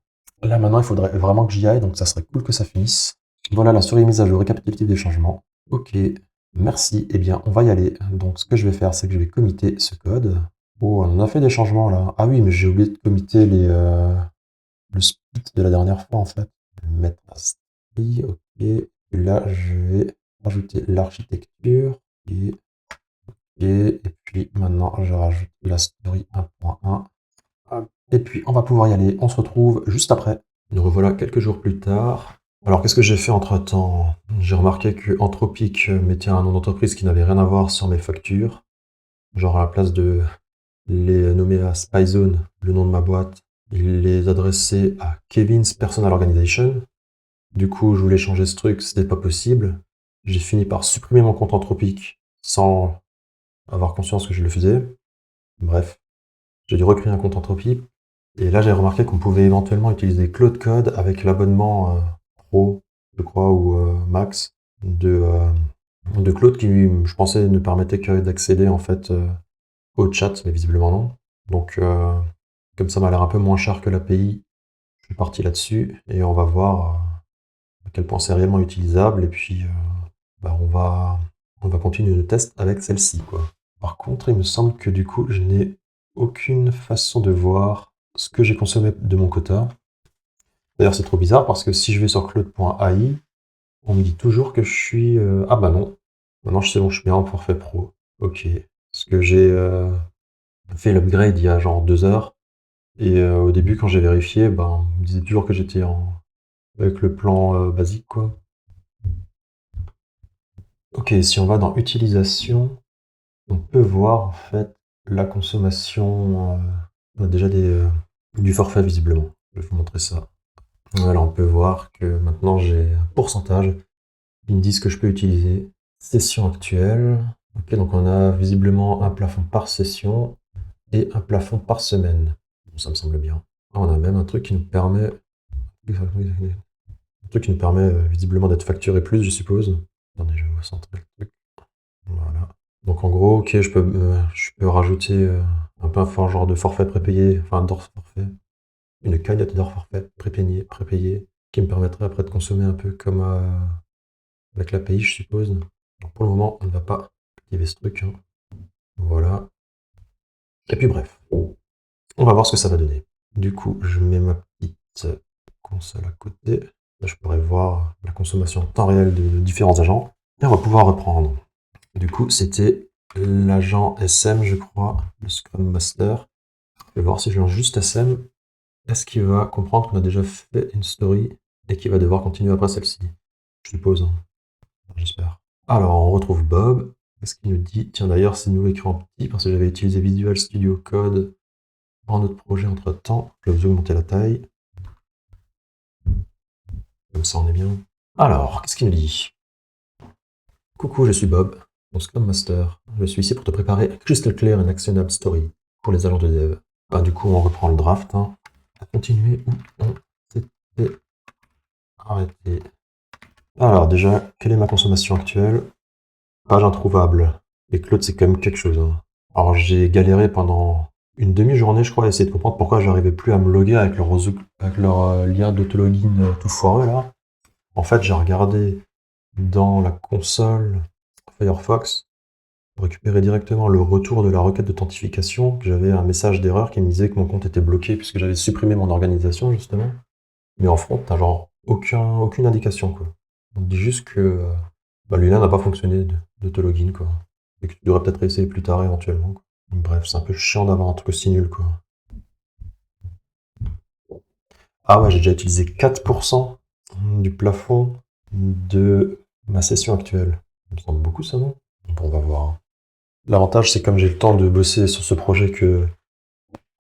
Là, maintenant, il faudrait vraiment que j'y aille, donc ça serait cool que ça finisse. Voilà la souris mise à jour, récapitulative des changements. Ok, merci. Eh bien, on va y aller. Donc, ce que je vais faire, c'est que je vais committer ce code. Oh, on en a fait des changements, là. Ah oui, mais j'ai oublié de committer le split de la dernière fois, en fait. Je vais mettre à string, ok. Et là, je vais rajouter l'architecture. Et puis maintenant, je rajoute la story 1.1. Et puis, on va pouvoir y aller. On se retrouve juste après. Nous revoilà quelques jours plus tard. Alors, qu'est-ce que j'ai fait entre-temps? J'ai remarqué que Anthropic mettait un nom d'entreprise qui n'avait rien à voir sur mes factures. Genre, à la place de les nommer à SpyZone, le nom de ma boîte, il les adressait à Kevin's Personal Organization. Du coup, je voulais changer ce truc, c'était pas possible. J'ai fini par supprimer mon compte Anthropic sans avoir conscience que je le faisais. Bref, j'ai dû recréer un compte Anthropic. Et là, j'ai remarqué qu'on pouvait éventuellement utiliser Cloud Code avec l'abonnement Pro, je crois, ou Max de Claude qui, je pensais, ne permettait que d'accéder en fait au chat, mais visiblement non. Donc, comme ça m'a l'air un peu moins cher que l'API, je suis parti là-dessus et on va voir à quel point c'est réellement utilisable. Et puis, on va continuer le test avec celle-ci, quoi. Par contre, il me semble que du coup, je n'ai aucune façon de voir ce que j'ai consommé de mon quota. D'ailleurs, c'est trop bizarre parce que si je vais sur claude.ai, on me dit toujours que je suis... Ah bah non, maintenant c'est bon, je suis bien en forfait pro. Ok. Parce que j'ai fait l'upgrade il y a genre 2 heures. Et au début, quand j'ai vérifié, ben, on me disait toujours que j'étais avec le plan basique, quoi. Ok, si on va dans utilisation, on peut voir en fait la consommation. On a déjà du forfait visiblement. Je vais vous montrer ça. Voilà, on peut voir que maintenant j'ai un pourcentage qui me dit ce que je peux utiliser. Session actuelle. Ok, donc on a visiblement un plafond par session et un plafond par semaine. Bon, ça me semble bien. Ah, on a même un truc qui nous permet. Un truc qui nous permet visiblement d'être facturé plus, je suppose. Attendez, je vais vous centrer le truc. Voilà. Donc en gros, ok, je peux rajouter un peu un genre de forfait prépayé, enfin d'or forfait, une cagnotte d'or forfait prépayé, qui me permettrait après de consommer un peu comme avec l'API, je suppose. Donc pour le moment, on ne va pas activer ce truc, hein. Voilà. Et puis bref, on va voir ce que ça va donner. Du coup, je mets ma petite console à côté. Là, je pourrais voir la consommation en temps réel de différents agents. Et on va pouvoir reprendre. Du coup, c'était l'agent SM, je crois, le Scrum Master. Je vais voir si je lance juste SM. Est-ce qu'il va comprendre qu'on a déjà fait une story et qu'il va devoir continuer après celle-ci? Je suppose, hein. J'espère. Alors, on retrouve Bob. Qu'est-ce qu'il nous dit? Tiens, d'ailleurs, c'est nous écrit en petit parce que j'avais utilisé Visual Studio Code pour un autre projet entre temps. Je vais vous augmenter la taille. Comme ça, on est bien. Alors, qu'est-ce qu'il nous dit? Coucou, je suis Bob, mon Scrum Master. Je suis ici pour te préparer un crystal clear and actionable story pour les agents de dev. Bah, du coup, on reprend le draft. Hein. On va continuer où on s'était arrêté. Alors, déjà, quelle est ma consommation actuelle? Page introuvable. Et Claude, c'est quand même quelque chose. Hein. Alors, j'ai galéré pendant une demi-journée, je crois, à essayer de comprendre pourquoi j'arrivais plus à me loguer avec leur lien d'autologin tout foireux, là. En fait, j'ai regardé dans la console Firefox pour récupérer directement le retour de la requête d'authentification. J'avais un message d'erreur qui me disait que mon compte était bloqué puisque j'avais supprimé mon organisation, justement. Mais en front, t'as genre aucune indication, quoi. On te dit juste que le lien n'a pas fonctionné d'autologin, quoi. Et que tu devrais peut-être essayer plus tard éventuellement, quoi. Bref, c'est un peu chiant d'avoir un truc aussi nul, quoi. Ah ouais, j'ai déjà utilisé 4% du plafond de ma session actuelle. Ça me semble beaucoup, ça, non? Bon, on va voir. Hein. L'avantage, c'est comme j'ai le temps de bosser sur ce projet que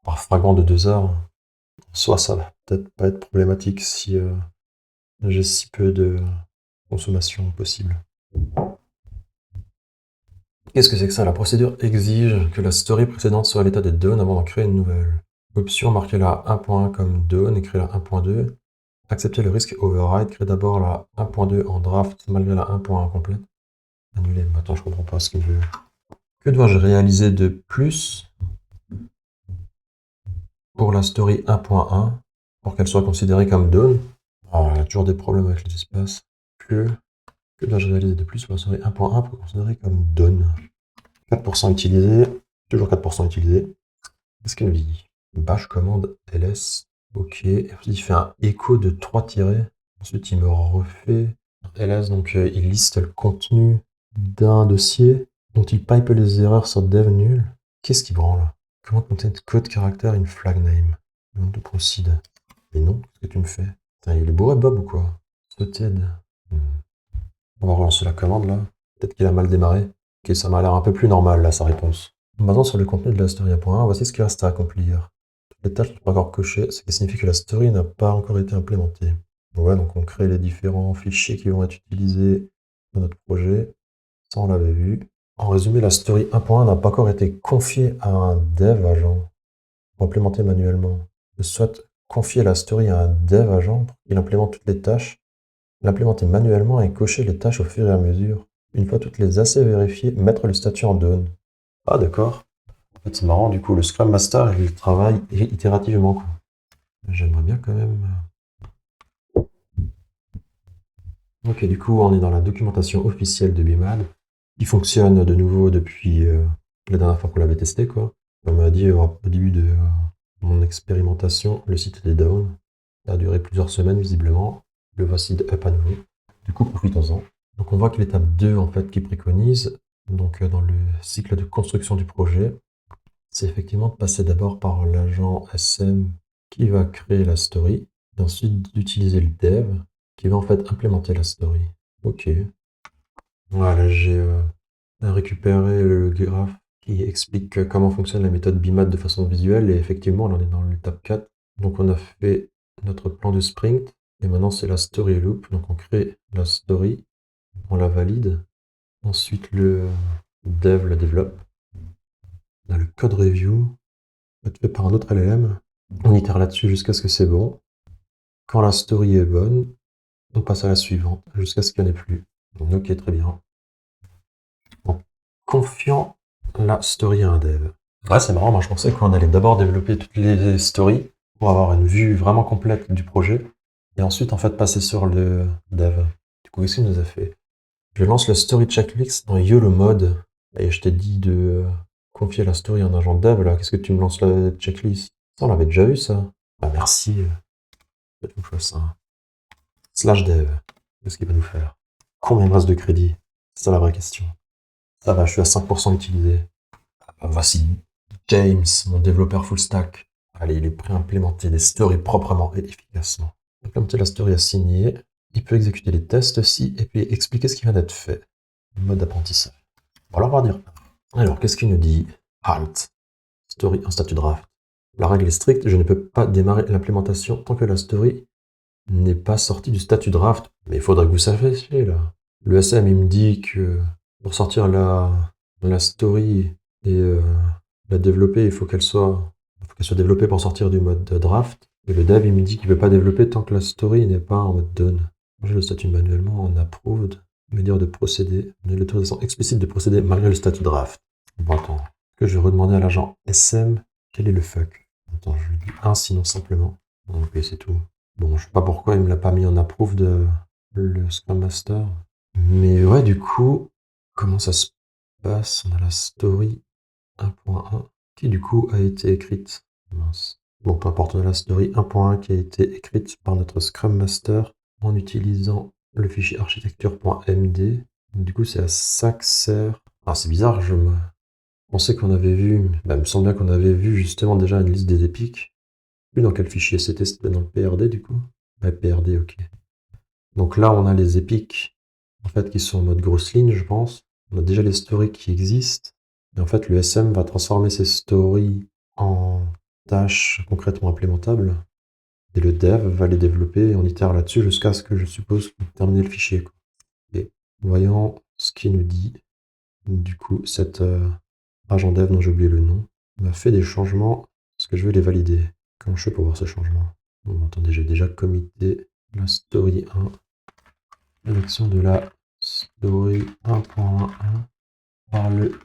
par fragment de 2 heures, soit ça va peut-être pas être problématique si j'ai si peu de consommation possible. Qu'est-ce que c'est que ça? La procédure exige que la story précédente soit à l'état de done avant d'en créer une nouvelle. Option, marquer la 1.1 comme done et créer la 1.2. Accepter le risque override, créer d'abord la 1.2 en draft malgré la 1.1 complète. Annuler. Attends, je comprends pas ce qu'il veut. Que dois-je réaliser de plus pour la story 1.1 pour qu'elle soit considérée comme done? Alors, il y a toujours des problèmes avec les espaces. Que dois-je réaliser de plus pour la story 1.1 pour considérer comme done? 4% utilisé. Toujours 4% utilisé. Qu'est-ce qu'il nous dit? Bash commande ls. Ok. Ensuite, il fait un écho de 3 tirets. Ensuite, il me refait ls, donc il liste le contenu d'un dossier dont il pipe les erreurs sur dev nul. Qu'est-ce qui branle? Comment content code character in flag name? To proceed. Mais non, qu'est-ce que tu me fais? Putain, il est bourré Bob ou quoi? Spotted. On va relancer la commande là. Peut-être qu'il a mal démarré. Ok, ça m'a l'air un peu plus normal là, sa réponse. Maintenant sur le contenu de la story 1.1, voici ce qui reste à accomplir. Toutes les tâches ne sont pas encore cochées, ce qui signifie que la story n'a pas encore été implémentée. Ouais, donc on crée les différents fichiers qui vont être utilisés dans notre projet. Ça, on l'avait vu. En résumé, la story 1.1 n'a pas encore été confiée à un dev agent pour implémenter manuellement. Je souhaite confier la story à un dev agent pour qu'il implémente toutes les tâches, l'implémenter manuellement et cocher les tâches au fur et à mesure. Une fois toutes les assez vérifiées, mettre le statut en done. Ah d'accord. En fait, c'est marrant, du coup, le Scrum Master, il travaille itérativement, quoi. J'aimerais bien quand même... Ok, du coup, on est dans la documentation officielle de BIMAD, qui fonctionne de nouveau depuis la dernière fois qu'on l'avait testé, quoi. Comme on m'a dit au début de mon expérimentation, le site était down. Ça a duré plusieurs semaines, visiblement. Le voici up à nouveau. Du coup, profitons-en. Donc, on voit que l'étape 2, en fait, qui préconise, donc dans le cycle de construction du projet, c'est effectivement de passer d'abord par l'agent SM qui va créer la story, et ensuite d'utiliser le dev qui va en fait implémenter la story. Ok. Voilà, j'ai récupéré le graphe qui explique comment fonctionne la méthode BIMAD de façon visuelle, et effectivement, on en est dans l'étape 4. Donc on a fait notre plan de sprint, et maintenant c'est la story loop. Donc on crée la story, on la valide, ensuite le dev la développe. On a le code review, fait par un autre LLM. On itère là-dessus jusqu'à ce que c'est bon. Quand la story est bonne, on passe à la suivante, jusqu'à ce qu'il n'y en ait plus. Donc, ok, très bien. En confiant la story à un dev. Ouais, c'est marrant, moi je pensais qu'on allait d'abord développer toutes les stories pour avoir une vue vraiment complète du projet, et ensuite en fait passer sur le dev. Du coup, qu'est-ce qu'il nous a fait? Je lance le story checklist dans YOLO mode, et je t'ai dit de confier la story à un agent dev, là, qu'est-ce que tu me lances la checklist? Ça, on l'avait déjà vu, ça. Ah, merci. Peut-être qu'on fasse ça. Slash dev. Qu'est-ce qu'il va nous faire? Combien il me reste de crédit? C'est ça la vraie question. Ça va, je suis à 5% utilisé. Voici James, mon développeur full stack. Allez, il est prêt à implémenter des stories proprement et efficacement. Implémenter la story assignée. Il peut exécuter les tests aussi, et puis expliquer ce qui vient d'être fait. Mode d'apprentissage. Voilà, on va dire. Alors, qu'est-ce qu'il nous dit? Halt. Story en statut draft. La règle est stricte, je ne peux pas démarrer l'implémentation tant que la story n'est pas sortie du statut draft. Mais il faudrait que vous sachiez, là. Le SM, il me dit que pour sortir la story et la développer, il faut qu'elle soit développée pour sortir du mode draft. Et le dev, il me dit qu'il ne peut pas développer tant que la story n'est pas en mode done. Changer le statut manuellement en approved, mais dire de procéder, donner l'autorisation explicite de procéder malgré le statut draft. Bon, attends, que je vais redemander à l'agent SM quel est le fuck. Attends, je lui dis un, sinon simplement. Ok, c'est tout. Bon, je sais pas pourquoi il me l'a pas mis en approved le Scrum Master. Mais ouais, du coup, comment ça se passe? On a la story 1.1 qui du coup a été écrite. Mince. Bon, peu importe, on a la story 1.1 qui a été écrite par notre Scrum Master en utilisant le fichier architecture.md. Du coup, c'est à ça que sert. Ah, c'est bizarre, je me pensais qu'on avait vu, bah, il me semble bien qu'on avait vu justement déjà une liste des épiques. Plus dans quel fichier c'était dans le PRD du coup? Ouais, PRD, ok. Donc là, on a les épiques en fait, qui sont en mode grosse ligne, je pense. On a déjà les stories qui existent. Et en fait, le SM va transformer ces stories en tâches concrètement implémentables. Et le dev va les développer et on itère là-dessus jusqu'à ce que je suppose terminer le fichier, quoi. Et voyons ce qu'il nous dit. Du coup, cet agent dev dont j'ai oublié le nom m'a fait des changements parce que je vais les valider. Comment je fais pour voir ces changements? Bon, attendez, j'ai déjà commité la story 1. L'élection de la story 1.1 par le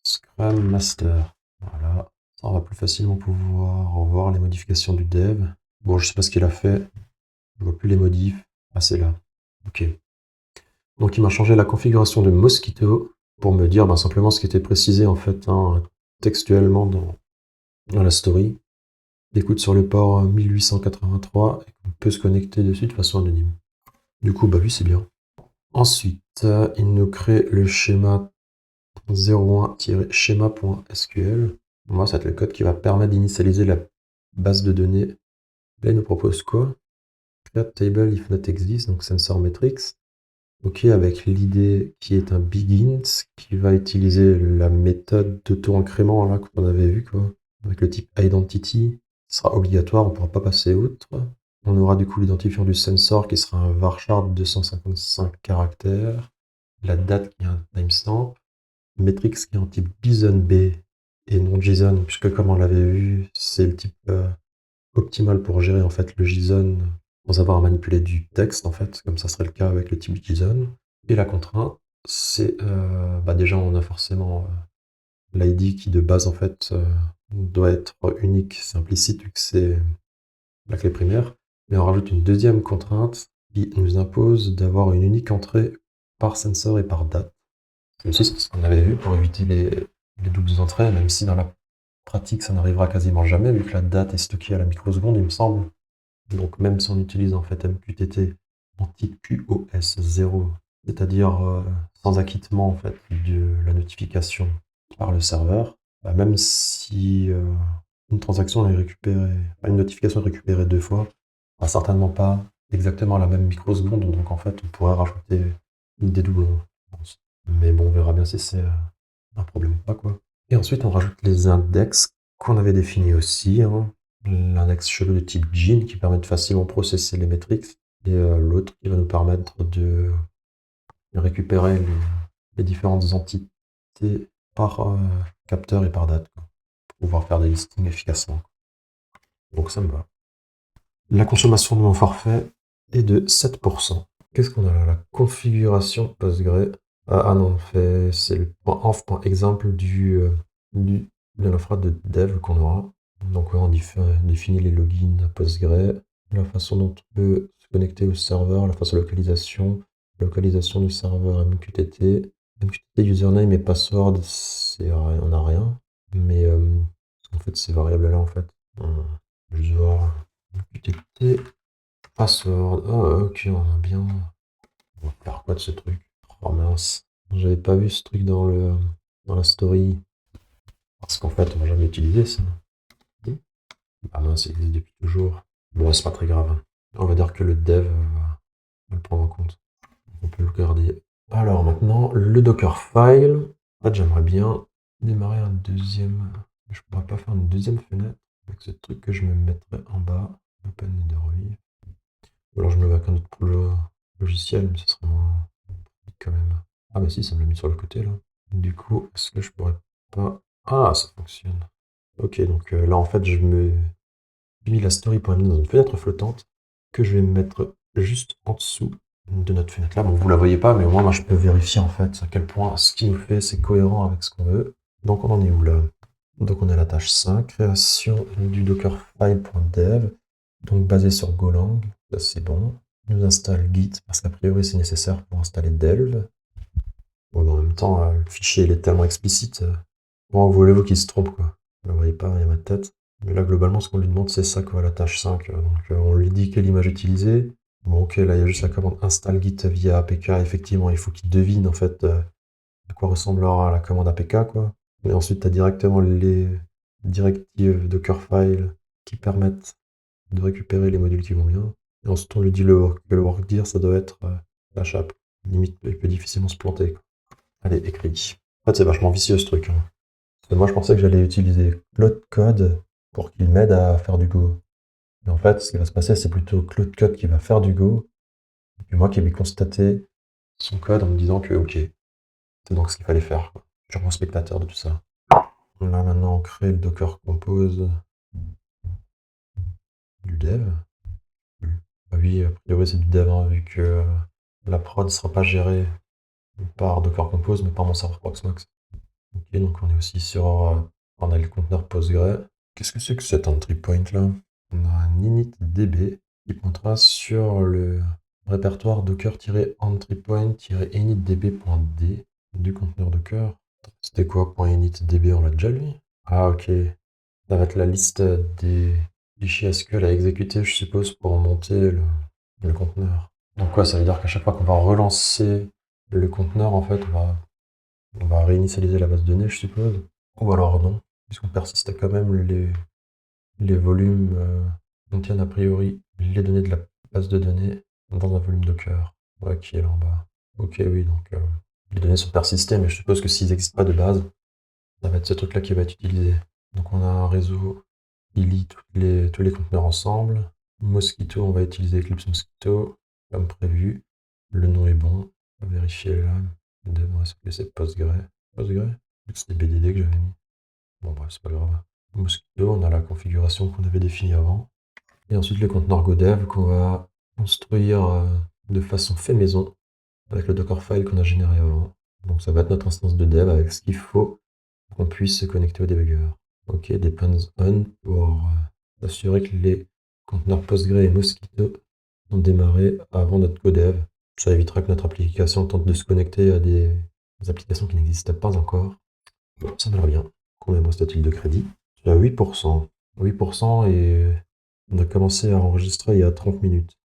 Scrum Master. Voilà. Ça, on va plus facilement pouvoir voir les modifications du dev. Bon, je sais pas ce qu'il a fait. Je vois plus les modifs. Ah, c'est là. Ok. Donc, il m'a changé la configuration de Mosquito pour me dire simplement ce qui était précisé en fait textuellement dans la story. Écoute sur le port 1883 et qu'on peut se connecter dessus de façon anonyme. Du coup, bah oui, c'est bien. Ensuite, il nous crée le schéma 01-schéma.sql. Moi, ça va être le code qui va permettre d'initialiser la base de données. Là, il nous propose quoi? Create table if not exist, donc sensor metrics. Ok, avec l'idée qui est un begin, qui va utiliser la méthode d'auto-incrément là qu'on avait vu, quoi, avec le type identity, qui sera obligatoire, on ne pourra pas passer outre. On aura du coup l'identifiant du sensor qui sera un varchar de 255 caractères, la date qui est un timestamp, metrics qui est en type JSON-B et non JSON, puisque comme on l'avait vu, c'est le type optimal pour gérer en fait le JSON sans avoir à manipuler du texte en fait, comme ça serait le cas avec le type JSON. Et la contrainte, c'est déjà on a forcément l'ID qui de base en fait doit être unique, c'est implicite vu que c'est la clé primaire, mais on rajoute une deuxième contrainte qui nous impose d'avoir une unique entrée par sensor et par date. C'est aussi ce qu'on avait vu pour éviter les doubles entrées, même si dans la pratique ça n'arrivera quasiment jamais vu que la date est stockée à la microseconde, il me semble. Donc même si on utilise en fait MQTT en type QoS0, c'est-à-dire sans acquittement en fait de la notification par le serveur, même si une transaction est récupérée, une notification est récupérée 2 fois, on va certainement pas exactement la même microseconde, donc en fait on pourrait rajouter une dédoublon, je pense. Mais bon, on verra bien si c'est un problème ou pas, quoi. Et ensuite on rajoute les index qu'on avait définis aussi, hein. L'index cheveux de type Gene qui permet de facilement processer les métriques et l'autre qui va nous permettre de récupérer les différentes entités par capteur et par date, quoi, pour pouvoir faire des listings efficacement. Donc ça me va. La consommation de mon forfait est de 7%. Qu'est-ce qu'on a là? La configuration Postgre. Ah non, c'est le .env.example de l'infra de dev qu'on aura. Donc ouais, on définit les logins Postgre, la façon dont on peut se connecter au serveur, la façon de localisation du serveur MQTT. MQTT username et password, on n'a rien. Mais en fait, ces variables-là, en fait, je vais voir MQTT, password. Ah, ok, on a bien. On va faire quoi de ce truc? Oh mince, j'avais pas vu ce truc dans la story. Parce qu'en fait, on va jamais utiliser ça. Ah mince, ça existe depuis toujours. Bon, c'est pas très grave. On va dire que le dev va le prendre en compte. On peut le garder. Alors maintenant, le Dockerfile. En fait, j'aimerais bien démarrer un deuxième. Je pourrais pas faire une deuxième fenêtre avec ce truc que je me mettrais en bas. Open Netherweave. Ou alors je me mets avec un autre logiciel, mais ce serait moins pratique quand même. Ah bah si, ça me l'a mis sur le côté là. Du coup, est-ce que je pourrais pas... Ah, ça fonctionne. Ok, donc là en fait, j'ai mis la story pour amener dans une fenêtre flottante que je vais mettre juste en dessous de notre fenêtre là. Bon, vous la voyez pas, mais au moins moi je peux vérifier en fait à quel point ce qu'il nous fait c'est cohérent avec ce qu'on veut. Donc on en est où là? Donc on est à la tâche 5, création du dockerfile.dev, donc basé sur Golang, ça c'est bon. Il nous installe Git parce qu'a priori c'est nécessaire pour installer Delve. Bon, en même temps, le fichier il est tellement explicite. Bon, voulez-vous qu'il se trompe quoi? Vous ne voyez pas, il y a ma tête. Mais là, globalement, ce qu'on lui demande, c'est ça, quoi, la tâche 5. Donc, on lui dit quelle image utiliser. Bon, ok, là, il y a juste la commande install git via APK. Effectivement, il faut qu'il devine, en fait, à quoi ressemblera la commande APK, quoi. Mais ensuite, tu as directement les directives Dockerfile qui permettent de récupérer les modules qui vont bien. Et ensuite, on lui dit que le workdir, ça doit être tâche app. Limite, il peut difficilement se planter, quoi. Allez, écrit. En fait, c'est vachement vicieux, ce truc, hein. Parce que moi, je pensais que j'allais utiliser Claude Code pour qu'il m'aide à faire du Go. Mais en fait, ce qui va se passer, c'est plutôt Claude Code qui va faire du Go, et puis moi qui vais constater son code en me disant que, ok, c'est donc ce qu'il fallait faire, quoi. Je suis vraiment spectateur de tout ça. Là, maintenant, on crée le Docker Compose du dev. Ah oui, a priori, c'est du dev, hein, vu que la prod ne sera pas gérée par Docker Compose, mais par mon serveur Proxmox. Ok, donc on est aussi sur... on a le conteneur Postgre. Qu'est-ce que c'est que cet entry point là? On a un initdb qui pointera sur le répertoire docker-entrypoint-initdb.d du conteneur Docker. C'était quoi .initdb? On l'a déjà lu? Ah ok. Ça va être la liste des fichiers SQL à exécuter, je suppose, pour monter le conteneur. Donc quoi, ça veut dire qu'à chaque fois qu'on va relancer le conteneur, en fait, on va réinitialiser la base de données, je suppose. Ou alors non, puisqu'on persiste quand même les volumes contiennent a priori les données de la base de données dans un volume Docker. Ouais, qui est là en bas. Ok, oui, donc les données sont persistées, mais je suppose que s'ils n'existent pas de base, ça va être ce truc-là qui va être utilisé. Donc on a un réseau qui lie tous les conteneurs ensemble. Mosquito, on va utiliser Eclipse Mosquito, comme prévu. Le nom est bon. On va vérifier là. Est-ce que c'est Postgre? Postgre? C'était BDD que j'avais mis. Bon, bref, c'est pas grave. Mosquito, on a la configuration qu'on avait définie avant. Et ensuite, les conteneurs GoDev qu'on va construire de façon fait maison avec le Dockerfile qu'on a généré avant. Donc, ça va être notre instance de dev avec ce qu'il faut pour qu'on puisse se connecter au debugger. Ok, depends on pour assurer que les conteneurs Postgre et Mosquito sont démarrés avant notre GoDev. Ça évitera que notre application tente de se connecter à des applications qui n'existent pas encore. Bon, ça m'a l'air bien. Combien me reste-t-il de crédit? Je suis à 8%. 8% et on a commencé à enregistrer il y a 30 minutes.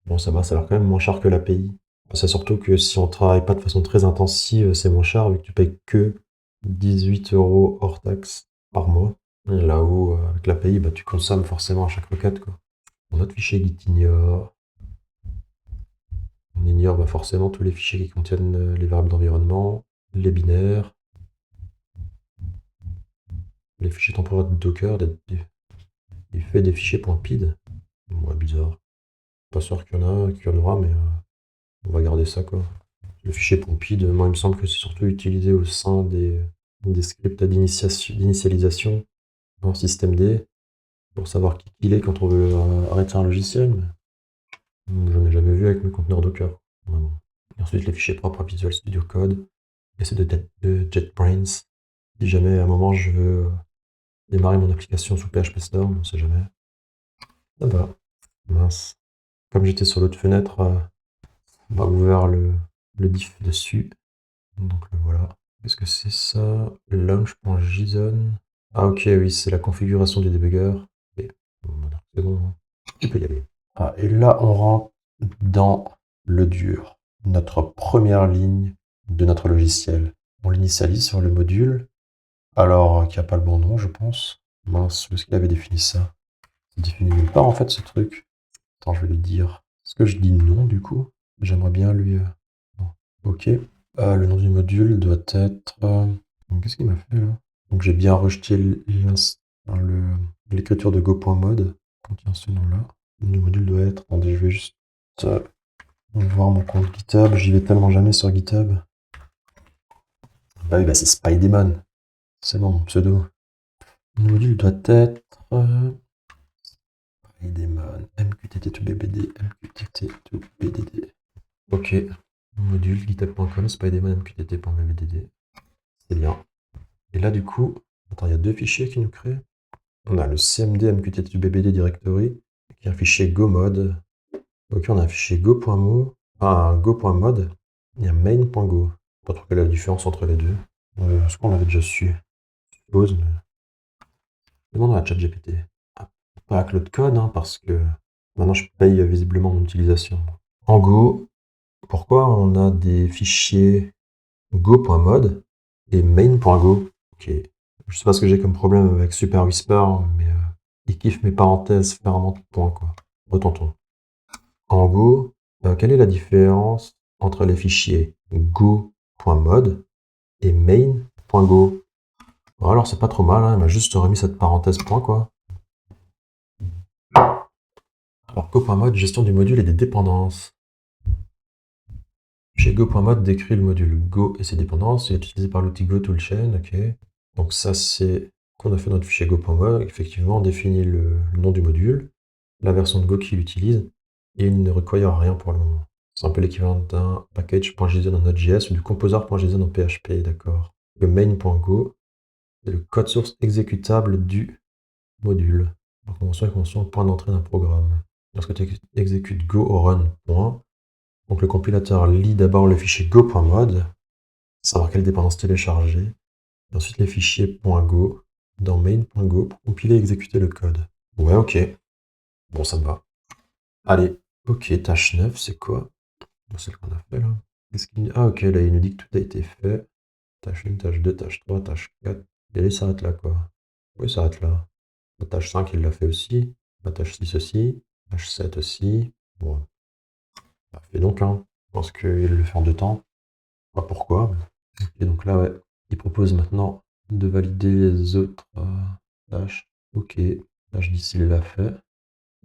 Bon, ça va, ça a l'air quand même moins cher que l'API. C'est surtout que si on travaille pas de façon très intensive, c'est moins cher vu que tu payes que 18 € hors taxe par mois. Là où, avec l'API, bah, tu consommes forcément à chaque requête, quoi. Notre fichier Git ignore. On ignore bah, forcément tous les fichiers qui contiennent les variables d'environnement, les binaires, les fichiers temporaires de Docker, il fait des fichiers .pid. Ouais, bizarre. Pas sûr qu'il y en aura, mais on va garder ça, quoi. Le fichier .pid, moi, il me semble que c'est surtout utilisé au sein des scripts d'initialisation en systemd pour savoir qui il est quand on veut arrêter un logiciel. Mais je n'ai jamais vu avec mes conteneurs Docker. Vraiment. Et ensuite, les fichiers propres à Visual Studio Code et ceux de JetBrains. Si jamais à un moment je veux démarrer mon application sous PHP Storm, on ne sait jamais. Ah bah, mince. Comme j'étais sur l'autre fenêtre, on m'a ouvert le diff dessus. Donc le voilà. Qu'est-ce que c'est ça? Launch.json. Ah ok, oui, c'est la configuration du debugger. Et, voilà, c'est bon, hein. Tu peux y aller. Ah, et là, on rentre dans le dur. Notre première ligne de notre logiciel. On l'initialise sur le module. Alors, qui n'a pas le bon nom, je pense. Mince, où est-ce qu'il avait défini ça? Il définit nulle part, en fait, ce truc. Attends, je vais lui dire. Est-ce que je dis non, du coup? J'aimerais bien lui... non. Ok. Le nom du module doit être... Qu'est-ce qu'il m'a fait, là? Donc, j'ai bien rejeté l'écriture de go.mode. Contient ce nom-là. Le nom du module doit être... Attendez, je vais juste voir mon compte GitHub. J'y vais tellement jamais sur GitHub. Bah oui, bah c'est Spideyman. C'est bon, mon pseudo. Le module doit être... Spideyman, MQTT2BBD, MQTT2BDD. Ok. Module github.com, Spideyman, MQTT.BBDD. C'est bien. Et là, du coup, attends, il y a deux fichiers qui nous créent. On a le cmd MQTT2BBD directory, qui est un fichier go-mode. Ok, on a un fichier go.mo, un go.mode, et un main.go. Pas trop quelle est la différence entre les deux. Est-ce qu'on l'avait déjà su? Je suppose, mais... Demande à ChatGPT. Ah, pas à Claude Code, hein, parce que maintenant je paye visiblement mon utilisation. En Go, pourquoi on a des fichiers go.mode et main.go? Ok. Je sais pas ce que j'ai comme problème avec Super Whisper, mais il kiffe mes parenthèses fermentes point, quoi. Retentons. En Go, quelle est la différence entre les fichiers go.mode et main.go? Bon, alors c'est pas trop mal, hein, il m'a juste remis cette parenthèse point, quoi. Alors go.mode, gestion du module et des dépendances. Chez go.mode décrit le module Go et ses dépendances, il est utilisé par l'outil GoToolchain, ok. Donc ça c'est qu'on a fait notre fichier go.mode, effectivement on définit le nom du module, la version de Go qu'il utilise, et il ne requiert rien pour le moment. C'est un peu l'équivalent d'un package.json en Node.js ou du composer.json en PHP, d'accord. Le main.go, c'est le code source exécutable du module. En convention, point d'entrée d'un programme. Lorsque tu exécutes Go au run, point, donc le compilateur lit d'abord le fichier go.mode, savoir quelle dépendance télécharger, et ensuite les fichiers .go dans main.go pour compiler et exécuter le code. Ouais, ok. Bon, ça me va. Allez, Ok, tâche 9, c'est quoi? C'est celle qu'on a fait là. Qu'est-ce qu'il... Ah ok, là il nous dit que tout a été fait. Tâche 1, tâche 2, tâche 3, tâche 4. Et là, il s'arrête là quoi. Oui, il s'arrête là. La tâche 5, il l'a fait aussi. La tâche 6 aussi. Tâche 7 aussi. Bon, ça fait donc, hein. Je pense qu'il le fait en 2 temps. Pas pourquoi. Et donc là, ouais, il propose maintenant de valider les autres tâches. Ok, tâche 10, il l'a fait.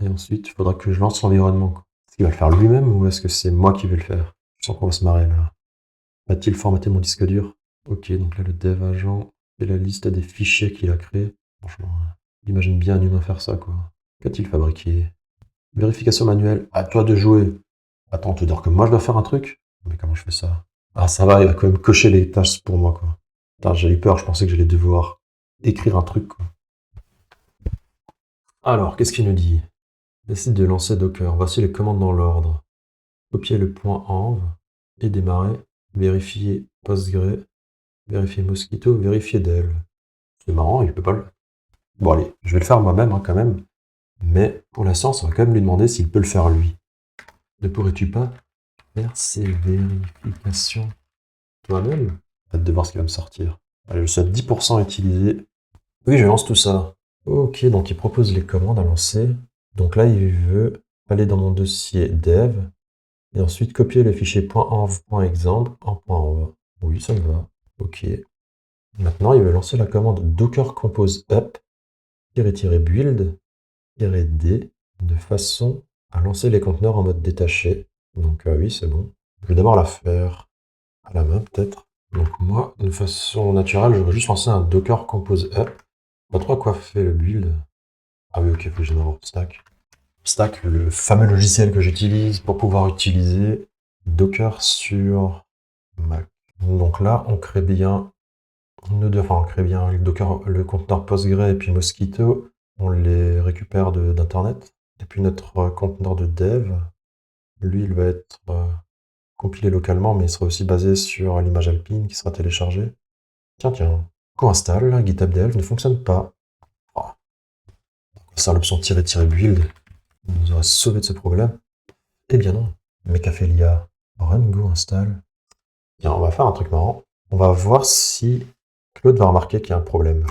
Et ensuite, il faudra que je lance l'environnement, quoi. Est-ce qu'il va le faire lui-même ou est-ce que c'est moi qui vais le faire? Je sens qu'on va se marrer là. Va-t-il formater mon disque dur? Ok, donc là, le dev agent fait la liste des fichiers qu'il a créés. Franchement, j'imagine bien un humain faire ça, quoi. Qu'a-t-il fabriqué? Vérification manuelle. À toi de jouer. Attends, tu veux dire que moi je dois faire un truc? Mais comment je fais ça? Ah, ça va, il va quand même cocher les tâches pour moi, quoi. Putain, j'ai eu peur, je pensais que j'allais devoir écrire un truc, quoi. Alors, qu'est-ce qu'il nous dit? Décide de lancer Docker. Voici les commandes dans l'ordre. Copier le point env et démarrer. Vérifier Postgre. Vérifier Mosquito. Vérifier Dev. C'est marrant, il peut pas le... Bon, allez, je vais le faire moi-même, hein, quand même. Mais pour l'instant, on va quand même lui demander s'il peut le faire lui. Ne pourrais-tu pas faire ces vérifications toi-même? Hâte de voir ce qui va me sortir. Allez, je suis à 10% utilisé. Oui, je lance tout ça. Ok, donc il propose les commandes à lancer. Donc là, il veut aller dans mon dossier dev et ensuite copier le fichier .env.example en .env. Oui, ça me va. Ok. Maintenant, il veut lancer la commande docker compose up -build -d de façon à lancer les conteneurs en mode détaché. Donc oui, c'est bon. Je vais d'abord la faire à la main, peut-être. Donc moi, de façon naturelle, je vais juste lancer un docker compose up. Pas trop à quoi fait le build. Ah oui, ok, faut que je d'abord Stack. Stack, le fameux logiciel que j'utilise pour pouvoir utiliser Docker sur Mac. Donc là, on crée bien on crée bien le Docker, le conteneur Postgre et puis Mosquito. On les récupère d'Internet. Et puis notre conteneur de dev, lui, il va être compilé localement, mais il sera aussi basé sur l'image Alpine qui sera téléchargée. Tiens, co-install, là, GitHub Dev ne fonctionne pas. Oh, ça, l'option -build nous aurait sauvé de ce problème. Eh bien non. Mais qu'a fait l'IA? Run go install. Tiens, on va faire un truc marrant. On va voir si Claude va remarquer qu'il y a un problème.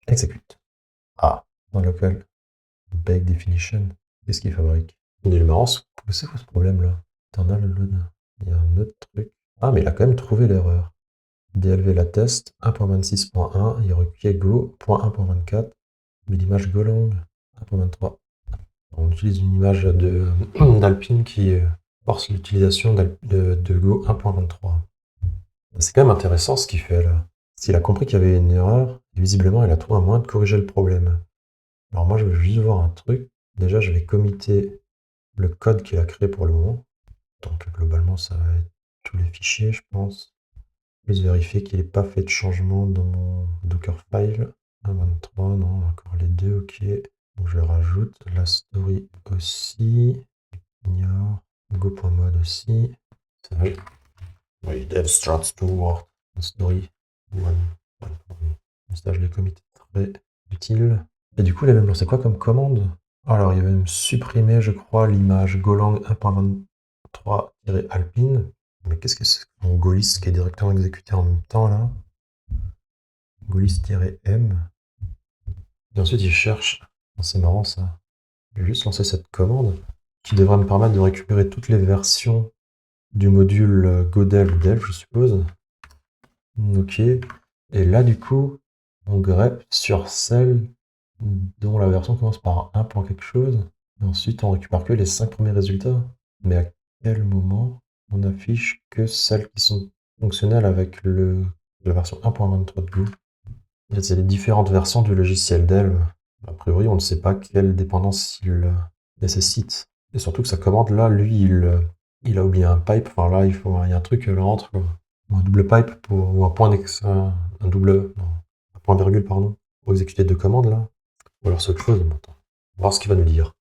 Exécute. Ah, dans local bake definition. Qu'est-ce qu'il fabrique? Il est marrant, c'est quoi ce problème-là? Internal load. Il y a un autre truc. Ah, mais il a quand même trouvé l'erreur. DLV la test 1.26.1, il requiert go.1.24, mais l'image golang 1.23. On utilise une image d'Alpine qui force l'utilisation de Go 1.23. C'est quand même intéressant ce qu'il fait là. S'il a compris qu'il y avait une erreur, visiblement il a trouvé un moyen de corriger le problème. Alors moi je veux juste voir un truc. Déjà je vais committer le code qu'il a créé pour le moment. Donc globalement ça va être tous les fichiers je pense. Plus vérifier qu'il n'ait pas fait de changement dans mon Dockerfile. 1.23, non, encore les deux, ok. Donc je rajoute la story aussi. Ignore. Go.mode aussi. Ça va. Oui, dev starts to work. Story. Ça, je l'ai committé très utile. Et du coup, il a même lancé quoi comme commande? Alors, il va même supprimer, je crois, l'image Golang 1.23-alpine. Mais qu'est-ce que c'est que mon Golis qui est directement exécuté en même temps là? Golis-m. Et ensuite, il cherche. C'est marrant ça. Je vais juste lancer cette commande qui devrait me permettre de récupérer toutes les versions du module Godev, je suppose. Ok. Et là, du coup, on grep sur celle dont la version commence par 1 point quelque chose. Et ensuite, on récupère que les 5 premiers résultats. Mais à quel moment on affiche que celles qui sont fonctionnelles avec la version 1.23 de Go? C'est les différentes versions du logiciel dev. A priori, on ne sait pas quelle dépendance il nécessite. Et surtout que sa commande, là, lui, il a oublié un pipe. Enfin, là, il y a un truc là entre. Un double pipe ou un point un double. Non, un point virgule, pardon. Pour exécuter deux commandes, là. Ou alors c'est autre chose. Bon, attends. On va voir ce qu'il va nous dire.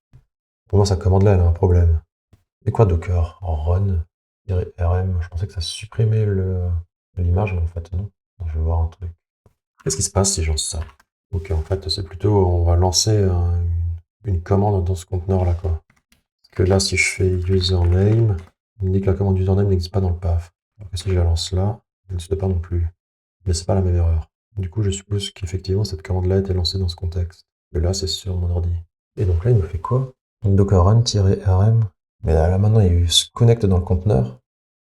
Pour moi, sa commande-là, elle a un problème. Et quoi, Docker? Run, -rm. Je pensais que ça supprimait l'image, mais en fait, non. Je vais voir un truc. Qu'est-ce qui se passe si je lance ça? Ok, en fait, c'est plutôt, on va lancer une commande dans ce conteneur-là, quoi. que là, si je fais username, il me dit que la commande username n'existe pas dans le path. Alors que si je la lance là, elle n'existe pas non plus. Mais c'est pas la même erreur. Du coup, je suppose qu'effectivement, cette commande-là a été lancée dans ce contexte. Et là, c'est sur mon ordi. Et donc là, il me fait quoi? Docker run-rm. Mais là, maintenant, il se connecte dans le conteneur.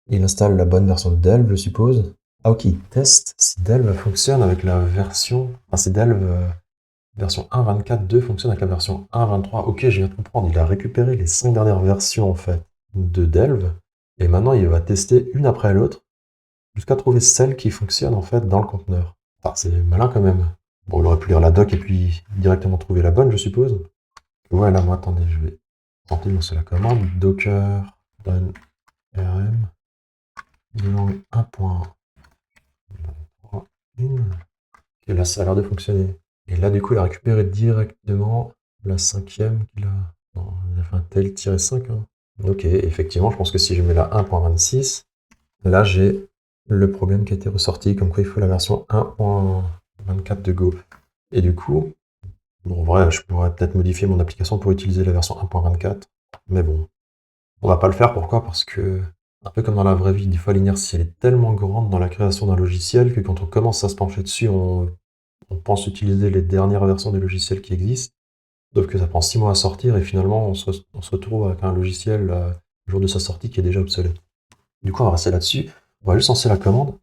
Il installe la bonne version de Delve, je suppose. Ah ok, il teste si Delve fonctionne avec la version... Enfin, si Delve version 1.24.2 fonctionne avec la version 1.23. Ok, je viens de comprendre. Il a récupéré les 5 dernières versions, en fait, de Delve. Et maintenant, il va tester une après l'autre jusqu'à trouver celle qui fonctionne, en fait, dans le conteneur. Enfin, c'est malin quand même. Bon, il aurait pu lire la doc et puis directement trouver la bonne, je suppose. Ouais, là, moi, attendez, je vais tenter de lancer la commande. Docker run rm lang 1.23 et là, ça a l'air de fonctionner. Et là, du coup, il a récupéré directement la cinquième qu'il a... Non, il a fait un tail-5. Hein. Ok, effectivement, je pense que si je mets la 1.26, là, j'ai le problème qui a été ressorti, comme quoi il faut la version 1.24 de Go. Et du coup, bon, en vrai, je pourrais peut-être modifier mon application pour utiliser la version 1.24, mais bon, on va pas le faire. Pourquoi? Parce que, un peu comme dans la vraie vie, des fois l'inertie elle est tellement grande dans la création d'un logiciel que quand on commence à se pencher dessus, on pense utiliser les dernières versions des logiciels qui existent, sauf que ça prend 6 mois à sortir et finalement on se retrouve avec un logiciel le jour de sa sortie qui est déjà obsolète. Du coup, on va rester là-dessus, on va juste lancer la commande,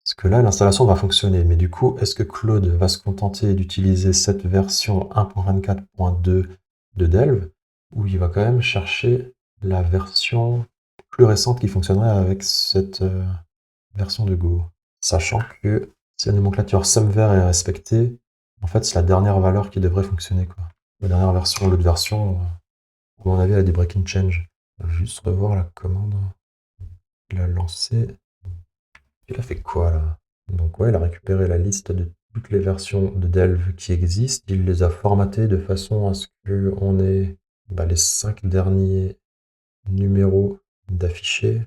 parce que là, l'installation va fonctionner. Mais du coup, est-ce que Claude va se contenter d'utiliser cette version 1.24.2 de Delve, ou il va quand même chercher la version plus récente qui fonctionnerait avec cette version de Go? Sachant que si la nomenclature SumVer est respectée, en fait, c'est la dernière valeur qui devrait fonctionner, quoi. La dernière version, l'autre version, à mon avis, elle a des breaking change. Je vais juste revoir la commande qu'il a lancée. Il a fait quoi, là? Donc ouais, il a récupéré la liste de toutes les versions de Delve qui existent. Il les a formatées de façon à ce qu'on ait les 5 derniers numéros d'affichés.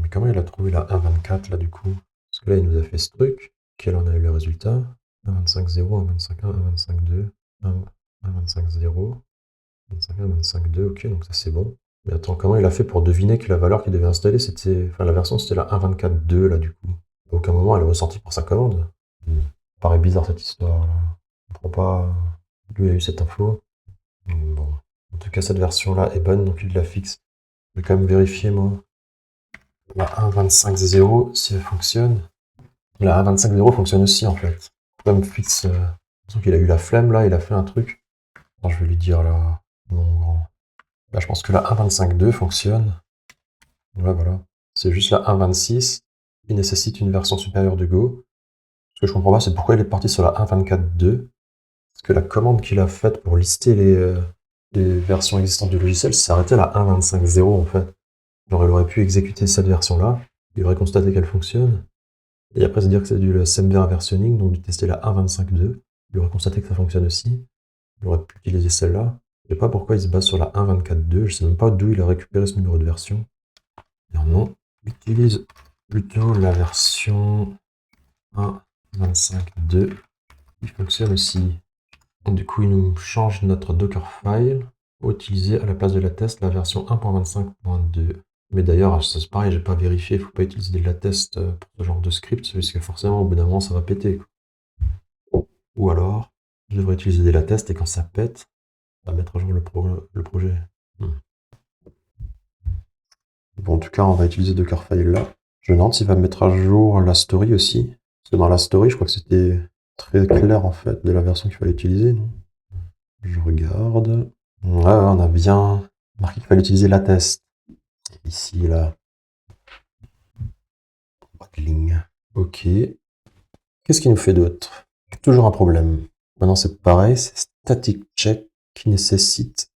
Mais comment il a trouvé la 1.24 là du coup? Parce que là, il nous a fait ce truc. Quel en a eu le résultat? 1.25.0, 1.25.1, 1.25.2, 1.25.0, 1.25.1, 1.25.2, ok, donc ça c'est bon. Mais attends, comment il a fait pour deviner que la valeur qu'il devait installer, c'était... Enfin, la version, c'était la 1.24.2, là, du coup. À aucun moment, elle est ressortie pour sa commande. Ça paraît bizarre, cette histoire, là. Je comprends pas d'où il a eu cette info. Bon. En tout cas, cette version-là est bonne, donc il la fixe. Je vais quand même vérifier, moi. La 1.25.0, si elle fonctionne. La 1.25.0 fonctionne aussi, en fait. Comme fixe... L'impression qu'il a eu la flemme, là, il a fait un truc. Alors, je vais lui dire, là... Mon grand... Là, je pense que la 1.25.2 fonctionne. Ouais, voilà. C'est juste la 1.26 qui nécessite une version supérieure de Go. Ce que je comprends pas, c'est pourquoi il est parti sur la 1.24.2. Parce que la commande qu'il a faite pour lister les versions existantes du logiciel s'est arrêtée à la 1.25.0 en fait. Alors il aurait pu exécuter cette version-là, il aurait constaté qu'elle fonctionne, et après se dire que c'est du SemVer versioning, donc de tester la 1.25.2. Il aurait constaté que ça fonctionne aussi. Il aurait pu utiliser celle-là. Je sais pas pourquoi il se base sur la 1.24.2, je sais même pas d'où il a récupéré ce numéro de version. Non, il utilise plutôt la version 1.25.2 qui fonctionne aussi. Donc, du coup, il nous change notre Dockerfile pour utiliser à la place de la test la version 1.25.2. Mais d'ailleurs, c'est pareil, j'ai pas vérifié, il faut pas utiliser de la test pour ce genre de script, parce que forcément, au bout d'un moment, ça va péter, quoi. Ou alors, je devrais utiliser des latest et quand ça pète, ça va mettre à jour le projet. Bon, en tout cas, on va utiliser Dockerfile là. Je me demande s'il va mettre à jour la story aussi. Parce que dans la story, je crois que c'était très clair en fait de la version qu'il fallait utiliser, non? Je regarde. Ouais, on a bien marqué qu'il fallait utiliser la test. Ici, là. Bottling. Ok. Qu'est-ce qu'il nous fait d'autre? Toujours un problème. Maintenant, c'est pareil, c'est static check qui nécessite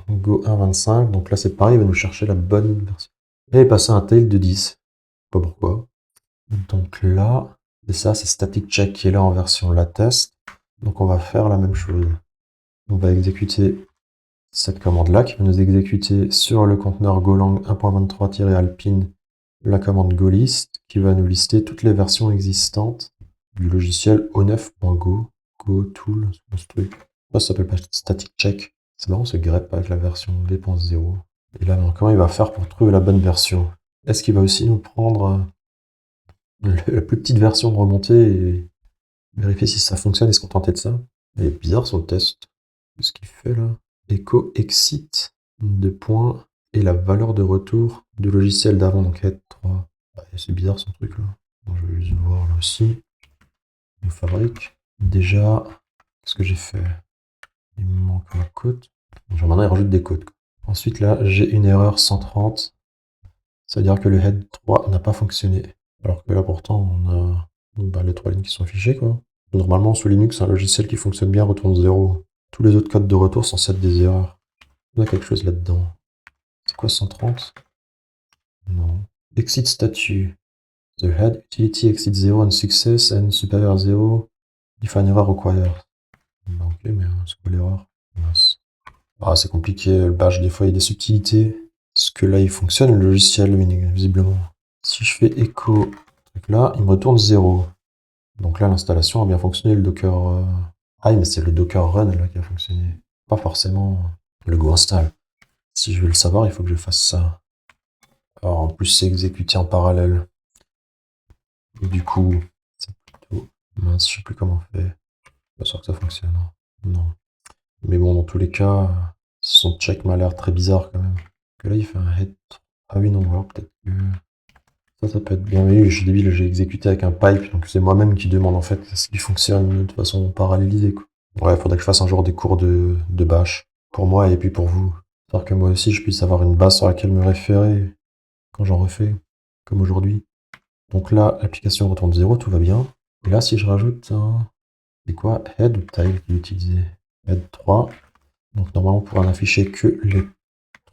Go 1.25. Donc là, c'est pareil, il va nous chercher la bonne version. Et passer un tail de 10. Pas pourquoi. Donc là, c'est ça, c'est static check qui est là en version latest. Donc on va faire la même chose. On va exécuter cette commande-là qui va nous exécuter sur le conteneur Golang 1.23-alpine la commande golist qui va nous lister toutes les versions existantes du logiciel o9.go. GoTool, c'est ce truc. Ça s'appelle pas static check. C'est marrant ce grep avec la version v.0. Et là, comment il va faire pour trouver la bonne version? Est-ce qu'il va aussi nous prendre la plus petite version de remontée et vérifier si ça fonctionne et se contenter de ça? Il est bizarre son test. Qu'est-ce qu'il fait là? Echo exit de points et la valeur de retour du logiciel d'avant, donc head 3. Ouais, c'est bizarre son truc là. Bon, je vais juste voir là aussi. On fabrique. Déjà, qu'est-ce que j'ai fait? Il me manque un code. Genre maintenant, il rajoute des codes. Ensuite, là, j'ai une erreur 130. Ça veut dire que le head 3 n'a pas fonctionné. Alors que là, pourtant, on a les 3 lignes qui sont affichées, quoi. Normalement, sous Linux, un logiciel qui fonctionne bien retourne 0. Tous les autres codes de retour sont censés être des erreurs. Il y a quelque chose là-dedans. C'est quoi 130? Non. Exit statut. The head utility exit 0 on success and superior 0 if an error required. Bah, ok, mais c'est quoi l'erreur? Mince. Ah, c'est compliqué, le bash, des fois il y a des subtilités. Parce que là il fonctionne le logiciel, visiblement. Si je fais echo, truc là, il me retourne 0. Donc là l'installation a bien fonctionné, le docker. Ah, mais c'est le docker run là qui a fonctionné. Pas forcément le go install. Si je veux le savoir, il faut que je fasse ça. Alors en plus c'est exécuté en parallèle. Et du coup, c'est plutôt. Mince, je sais plus comment on fait. Pas sûr que ça fonctionne. Hein. Non. Mais bon, dans tous les cas, son check m'a l'air très bizarre quand même. Que là, il fait un head. Ah oui, non, alors peut-être que. Ça peut être bien. Oui, je suis débile, j'ai exécuté avec un pipe, donc c'est moi-même qui demande en fait ce qui fonctionne de façon parallélisée. Quoi. Ouais, il faudrait que je fasse un jour des cours de bash. Pour moi et puis pour vous. Histoire que moi aussi je puisse avoir une base sur laquelle me référer quand j'en refais. Comme aujourd'hui. Donc là, l'application retourne 0, tout va bien. Et là, si je rajoute un. C'est quoi? Head ou tile qu'il utilisait? Head 3. Donc normalement, on pourra n'afficher que les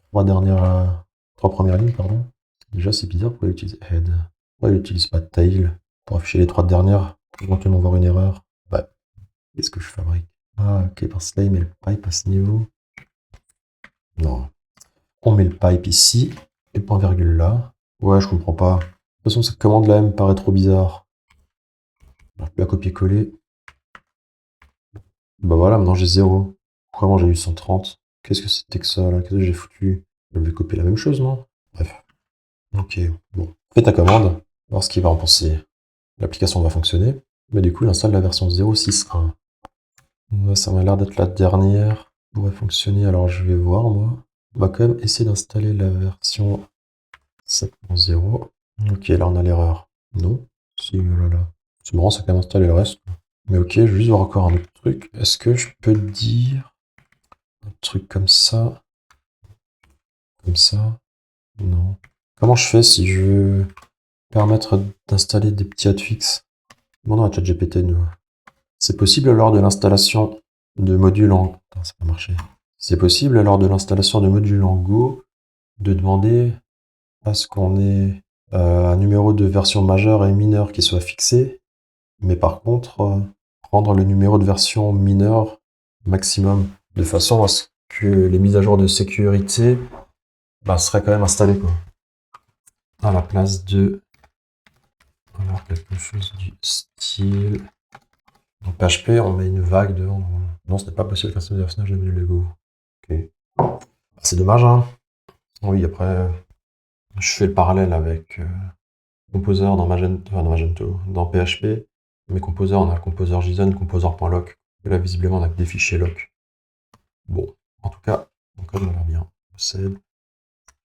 trois premières lignes, pardon. Déjà, c'est bizarre pourquoi il utilise head. Pourquoi il n'utilise pas tail pour afficher les 3 dernières, pour éventuellement voir une erreur. Bah, qu'est-ce que je fabrique? Ah, ok, parce que là, il met le pipe à ce niveau. Non. On met le pipe ici, et point virgule là. Ouais, je comprends pas. De toute façon, cette commande là me paraît trop bizarre. Je peux la copier-coller. Bah voilà, maintenant j'ai 0. Vraiment, j'ai eu 130. Qu'est-ce que c'était que ça là? Qu'est-ce que j'ai foutu? Je vais copier la même chose, non? Bref. Ok, bon. Fais ta commande, voir ce qu'il va en penser. L'application va fonctionner, mais du coup, il installe la version 0.6.1. Ouais, ça m'a l'air d'être la dernière. Pourrait fonctionner, alors je vais voir, moi. On va quand même essayer d'installer la version 7.0. Ok, là, on a l'erreur. Non? Si, oh là là. C'est marrant, ça a quand même installé le reste. Mais ok, je vais juste voir encore un autre truc. Est-ce que je peux dire un truc comme ça? Comme ça? Non. Comment je fais si je veux permettre d'installer des petits hotfix? Demandons à ChatGPT, nous. C'est possible lors de l'installation de modules en... Putain, ça va marcher. C'est possible lors de l'installation de modules en Go de demander à ce qu'on ait un numéro de version majeure et mineure qui soit fixé, mais par contre, prendre le numéro de version mineure maximum, de façon à ce que les mises à jour de sécurité seraient quand même installées, quoi. À la place de... Alors, quelque chose du style... Dans PHP, on met une vague devant. Non, ce n'est pas possible qu'un système de personnage de Lego. Ok. C'est dommage, hein. Oui, après, je fais le parallèle avec Composer dans Magento, dans PHP. Mais Composer, on a le Composer JSON, Composer.lock. Et là, visiblement, on a que des fichiers lock. Bon, en tout cas, mon code m'a l'air bien. Possède.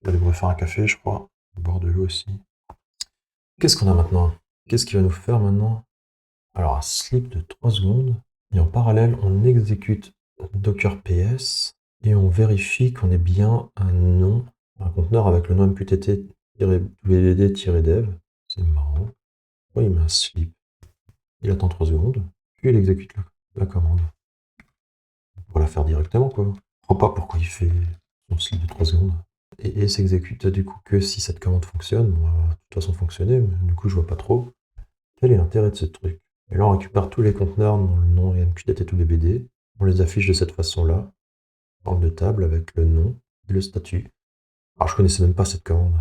Je vais aller me refaire un café, je crois. Boire de l'eau aussi. Qu'est-ce qu'on a maintenant? Qu'est-ce qu'il va nous faire maintenant? Alors, un slip de 3 secondes. Et en parallèle, on exécute Docker PS et on vérifie qu'on ait bien un nom, un conteneur avec le nom mqtt-wdd-dev. C'est marrant. Pourquoi il met un slip? Il attend 3 secondes, puis il exécute la commande. Pour la faire directement, quoi. Je comprends pas pourquoi il fait son slip de 3 secondes. Et s'exécute du coup que si cette commande fonctionne. Bon, de toute façon fonctionner, mais du coup je vois pas trop. Quel est l'intérêt de ce truc? Et là on récupère tous les conteneurs dont le nom est mqtt-wdd. On les affiche de cette façon-là, forme de table avec le nom et le statut. Alors je connaissais même pas cette commande.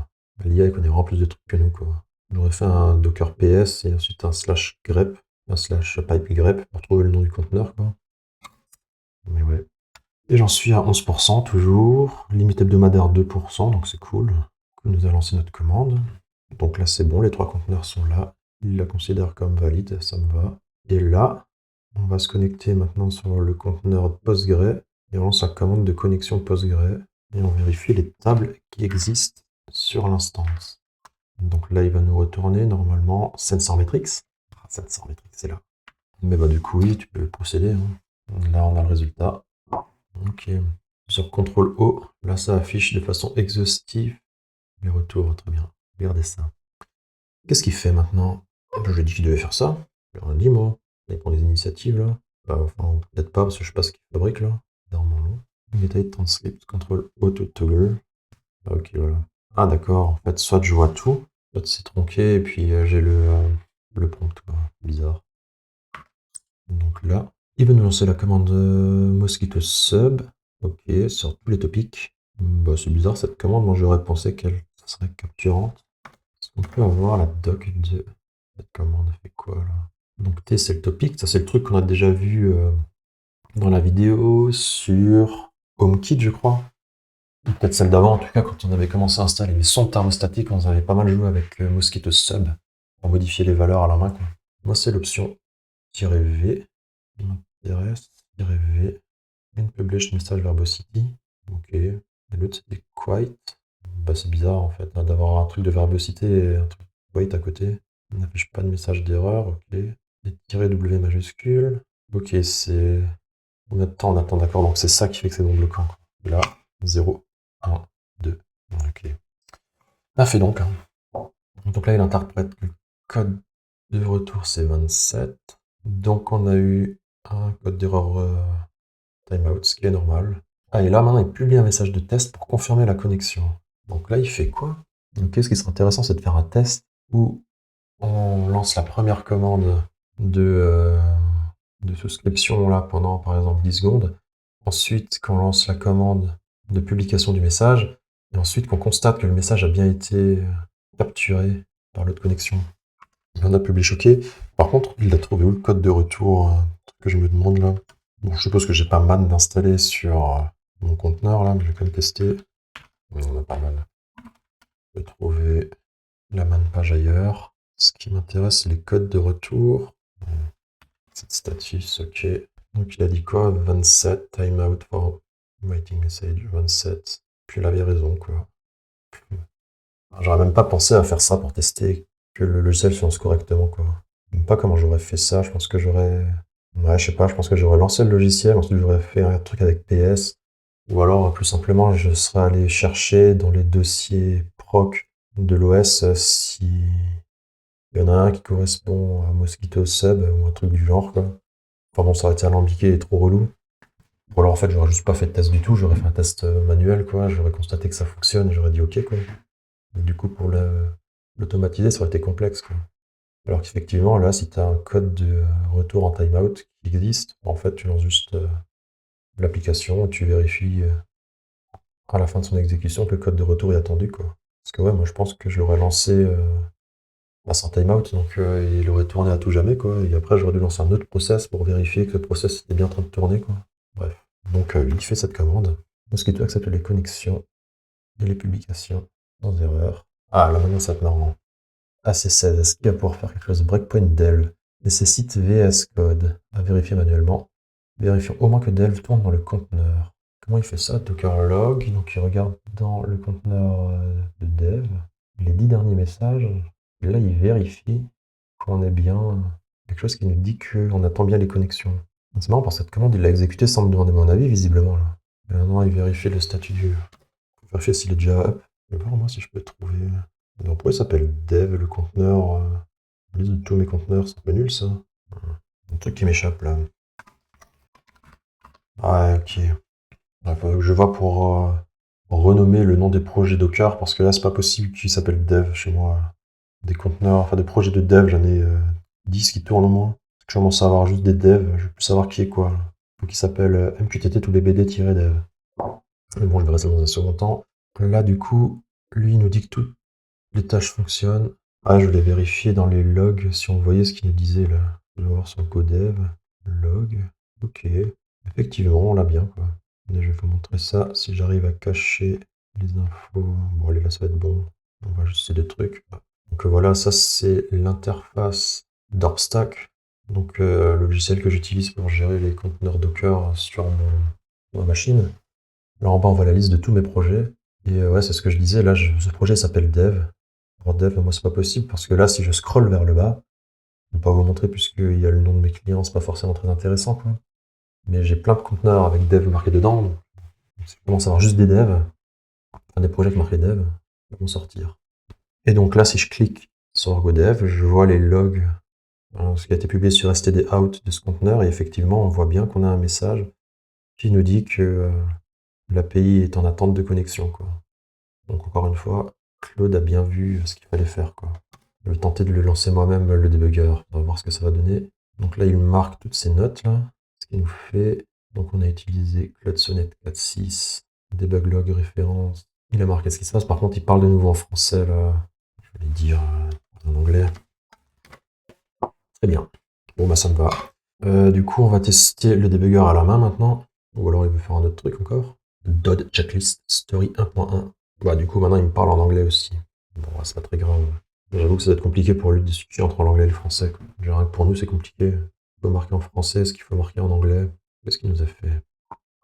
L'IA connaît vraiment plus de trucs que nous, quoi. J'aurais fait un docker ps et ensuite un slash grep, un slash pipe grep pour trouver le nom du conteneur, quoi. Mais ouais. Et j'en suis à 11% toujours. Limite hebdomadaire 2%, donc c'est cool. Il nous a lancé notre commande. Donc là, c'est bon, les 3 conteneurs sont là. Il la considère comme valide, ça me va. Et là, on va se connecter maintenant sur le conteneur Postgre et on lance la commande de connexion Postgre et on vérifie les tables qui existent sur l'instance. Donc là, il va nous retourner normalement Sensor Metrics. Ah, Sensor Metrics, c'est là. Mais bah du coup, oui, tu peux procéder. Hein. Là, on a le résultat. Ok. Sur CTRL-O, là, ça affiche de façon exhaustive les retours. Très bien. Regardez ça. Qu'est-ce qu'il fait maintenant? Je lui ai dit qu'il devait faire ça. Je lui ai rien dit, moi. Il prend des initiatives, là. Enfin, peut-être pas, parce que je sais pas ce qu'il fabrique, là. Normalement. Détail transcript, contrôle auto toggle. Ah, ok, voilà. Ah, d'accord. En fait, soit je vois tout, soit c'est tronqué, et puis j'ai le prompt, quoi. Bizarre. Donc là, il va nous lancer la commande mosquito sub. Ok, sur tous les topics. Bah, c'est bizarre cette commande. Moi, j'aurais pensé qu'elle serait capturante. Est-ce qu'on peut avoir la doc de cette commande? Elle fait quoi là? Donc T, c'est le topic. Ça, c'est le truc qu'on a déjà vu dans la vidéo sur HomeKit, je crois. Ou peut-être celle d'avant, en tout cas, quand on avait commencé à installer les sons thermostatiques, on avait pas mal joué avec Mosquito Sub pour modifier les valeurs à la main, quoi. Moi, c'est l'option -V qui m'intéresse. -V. In publish message verbosity. Ok. Et l'autre, c'était quite. Bah, c'est bizarre, en fait, hein, d'avoir un truc de verbosité et un truc de quite à côté. On n'affiche pas de message d'erreur, ok. Et -W majuscule. Ok, c'est... On attend, d'accord. Donc c'est ça qui fait que c'est non bloquant, quoi. Là, 0, 1, 2. Ok. Ah, fait donc. Hein. Donc là, il interprète que le code de retour, c'est 27. Donc on a eu un code d'erreur timeout, ce qui est normal. Ah, et là, maintenant, il publie un message de test pour confirmer la connexion. Donc là, il fait quoi? Donc, ce qui serait intéressant, c'est de faire un test où on lance la première commande de, de souscription là pendant, par exemple, 10 secondes. Ensuite, qu'on lance la commande de publication du message. Et ensuite, qu'on constate que le message a bien été capturé par l'autre connexion. On a publié choqué. Par contre, il a trouvé où le code de retour? Truc que je me demande là. Bon, je suppose que j'ai pas man d'installer sur mon conteneur là, mais je vais quand même tester. On a pas mal. Je vais trouver la man page ailleurs. Ce qui m'intéresse, c'est les codes de retour. Cette status, ok. Donc il a dit quoi? 27, timeout for waiting message, 27. Puis il avait raison, quoi. J'aurais même pas pensé à faire ça pour tester que le logiciel se lance correctement, quoi. Même pas comment j'aurais fait ça, je pense que j'aurais... Ouais, je sais pas, je pense que j'aurais lancé le logiciel, ensuite j'aurais fait un truc avec PS, ou alors plus simplement je serais allé chercher dans les dossiers proc de l'OS si il y en a un qui correspond à Mosquito Sub ou un truc du genre, quoi. Enfin bon, ça aurait été alambiqué et trop relou. Ou alors en fait, j'aurais juste pas fait de test du tout, j'aurais fait un test manuel, quoi. J'aurais constaté que ça fonctionne et j'aurais dit ok, quoi. Et du coup, pour l'automatiser, ça aurait été complexe, quoi. Alors qu'effectivement, là, si tu as un code de retour en timeout qui existe, en fait, tu lances juste l'application et tu vérifies à la fin de son exécution que le code de retour est attendu, quoi. Parce que ouais, moi je pense que je l'aurais lancé sans timeout, donc il aurait tourné à tout jamais, quoi. Et après, j'aurais dû lancer un autre process pour vérifier que le process était bien en train de tourner, quoi. Bref. Donc il fait cette commande. Mosquito accepte les connexions et les publications sans erreur. Ah, là maintenant ça va être marrant. AC16, est-ce qu'il va pouvoir faire quelque chose? Breakpoint Dev nécessite VS Code à vérifier manuellement. Vérifions au moins que Dev tourne dans le conteneur. Comment il fait ça? Docker log, donc il regarde dans le conteneur de Dev les 10 derniers messages. Et là, il vérifie qu'on est bien quelque chose qui nous dit qu'on attend bien les connexions. C'est marrant, parce que cette commande, il l'a exécutée sans me demander mon avis, visiblement. Là. Et maintenant, il vérifie le statut du... Faut vérifier s'il est déjà up. Je vais voir moi si je peux trouver... Donc pourquoi il s'appelle dev, le conteneur la liste de tous mes conteneurs, c'est un peu nul ça. Un truc qui m'échappe là. Ah ok. Je vois pour renommer le nom des projets Docker, parce que là c'est pas possible qu'il s'appelle dev chez moi. Des conteneurs, enfin des projets de dev, j'en ai 10 qui tournent au moins. Je commence à avoir juste des devs, je veux plus savoir qui est quoi. Faut qu'il s'appelle mqtt tout bd-dev. Mais bon, je verrai ça dans un second temps. Là du coup, lui il nous dit que toutes les tâches fonctionnent. Ah, je l'ai vérifié dans les logs, si on voyait ce qu'il nous disait là. Je vais voir sur codev, log, ok. Effectivement, on l'a bien, quoi. Là, je vais vous montrer ça. Si j'arrive à cacher les infos. Bon, allez, là, ça va être bon. On va ajuster des trucs. Donc voilà, ça, c'est l'interface d'Orbstack. Donc, le logiciel que j'utilise pour gérer les conteneurs Docker sur ma machine. Là, en bas, on voit la liste de tous mes projets. Et ouais, c'est ce que je disais. Là, ce projet s'appelle Dev. Pour Dev, moi, c'est pas possible parce que là, si je scrolle vers le bas, je ne vais pas vous montrer puisqu'il y a le nom de mes clients, c'est pas forcément très intéressant, quoi. Mais j'ai plein de conteneurs avec Dev marqué dedans. Donc, si je commence à avoir juste des devs, enfin des projets avec marqué Dev, ils vont sortir. Et donc là, si je clique sur ArgoDev, je vois les logs, ce qui a été publié sur std_out de ce conteneur, et effectivement, on voit bien qu'on a un message qui nous dit que l'API est en attente de connexion, quoi. Donc encore une fois, Claude a bien vu ce qu'il fallait faire, quoi. Je vais tenter de le lancer moi-même, le débugger. On va voir ce que ça va donner. Donc là, il marque toutes ces notes, là. Ce qu'il nous fait. Donc on a utilisé Claude Sonnet 4.6, debug log référence. Il a marqué ce qui se passe. Par contre, il parle de nouveau en français, là. Je vais dire en anglais. Très bien. Bon, bah ça me va. Du coup, on va tester le debugger à la main maintenant. Ou alors il veut faire un autre truc encore. Dod checklist story 1.1. Bah, du coup, maintenant, il me parle en anglais aussi. Bon, c'est pas très grave. J'avoue que ça va être compliqué pour lui de discuter entre l'anglais et le français, quoi. Genre, pour nous, c'est compliqué. Il faut marquer en français, ce qu'il faut marquer en anglais. Qu'est-ce qu'il nous a fait?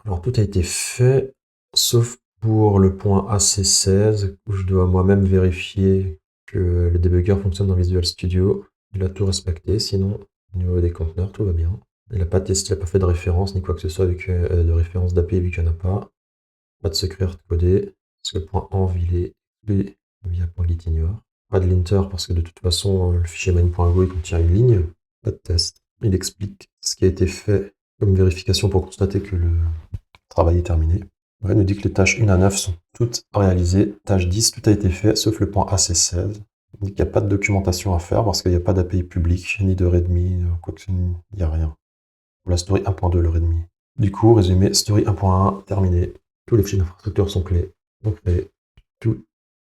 Alors, tout a été fait, sauf pour le point AC16, où je dois moi-même vérifier que le debugger fonctionne dans Visual Studio. Il a tout respecté, sinon, au niveau des conteneurs, tout va bien. Il n'a pas testé, il n'a pas fait de référence, ni quoi que ce soit, avec de référence d'API, vu qu'il n'y en a pas. Pas de secret hardcodé, parce que le point env, il est exclu via .gitignore. Pas de linter, parce que de toute façon, le fichier main.go, il contient une ligne. Pas de test. Il explique ce qui a été fait comme vérification pour constater que le travail est terminé. Ouais, il nous dit que les tâches 1 à 9 sont toutes réalisées. Tâche 10, tout a été fait, sauf le point AC16. Il dit qu'il n'y a pas de documentation à faire, parce qu'il n'y a pas d'API public, ni de README, quoi que ce soit, il n'y a rien. Pour la story 1.2, le README. Du coup, résumé, story 1.1, terminé. Tous les fichiers d'infrastructure sont créés. Toutes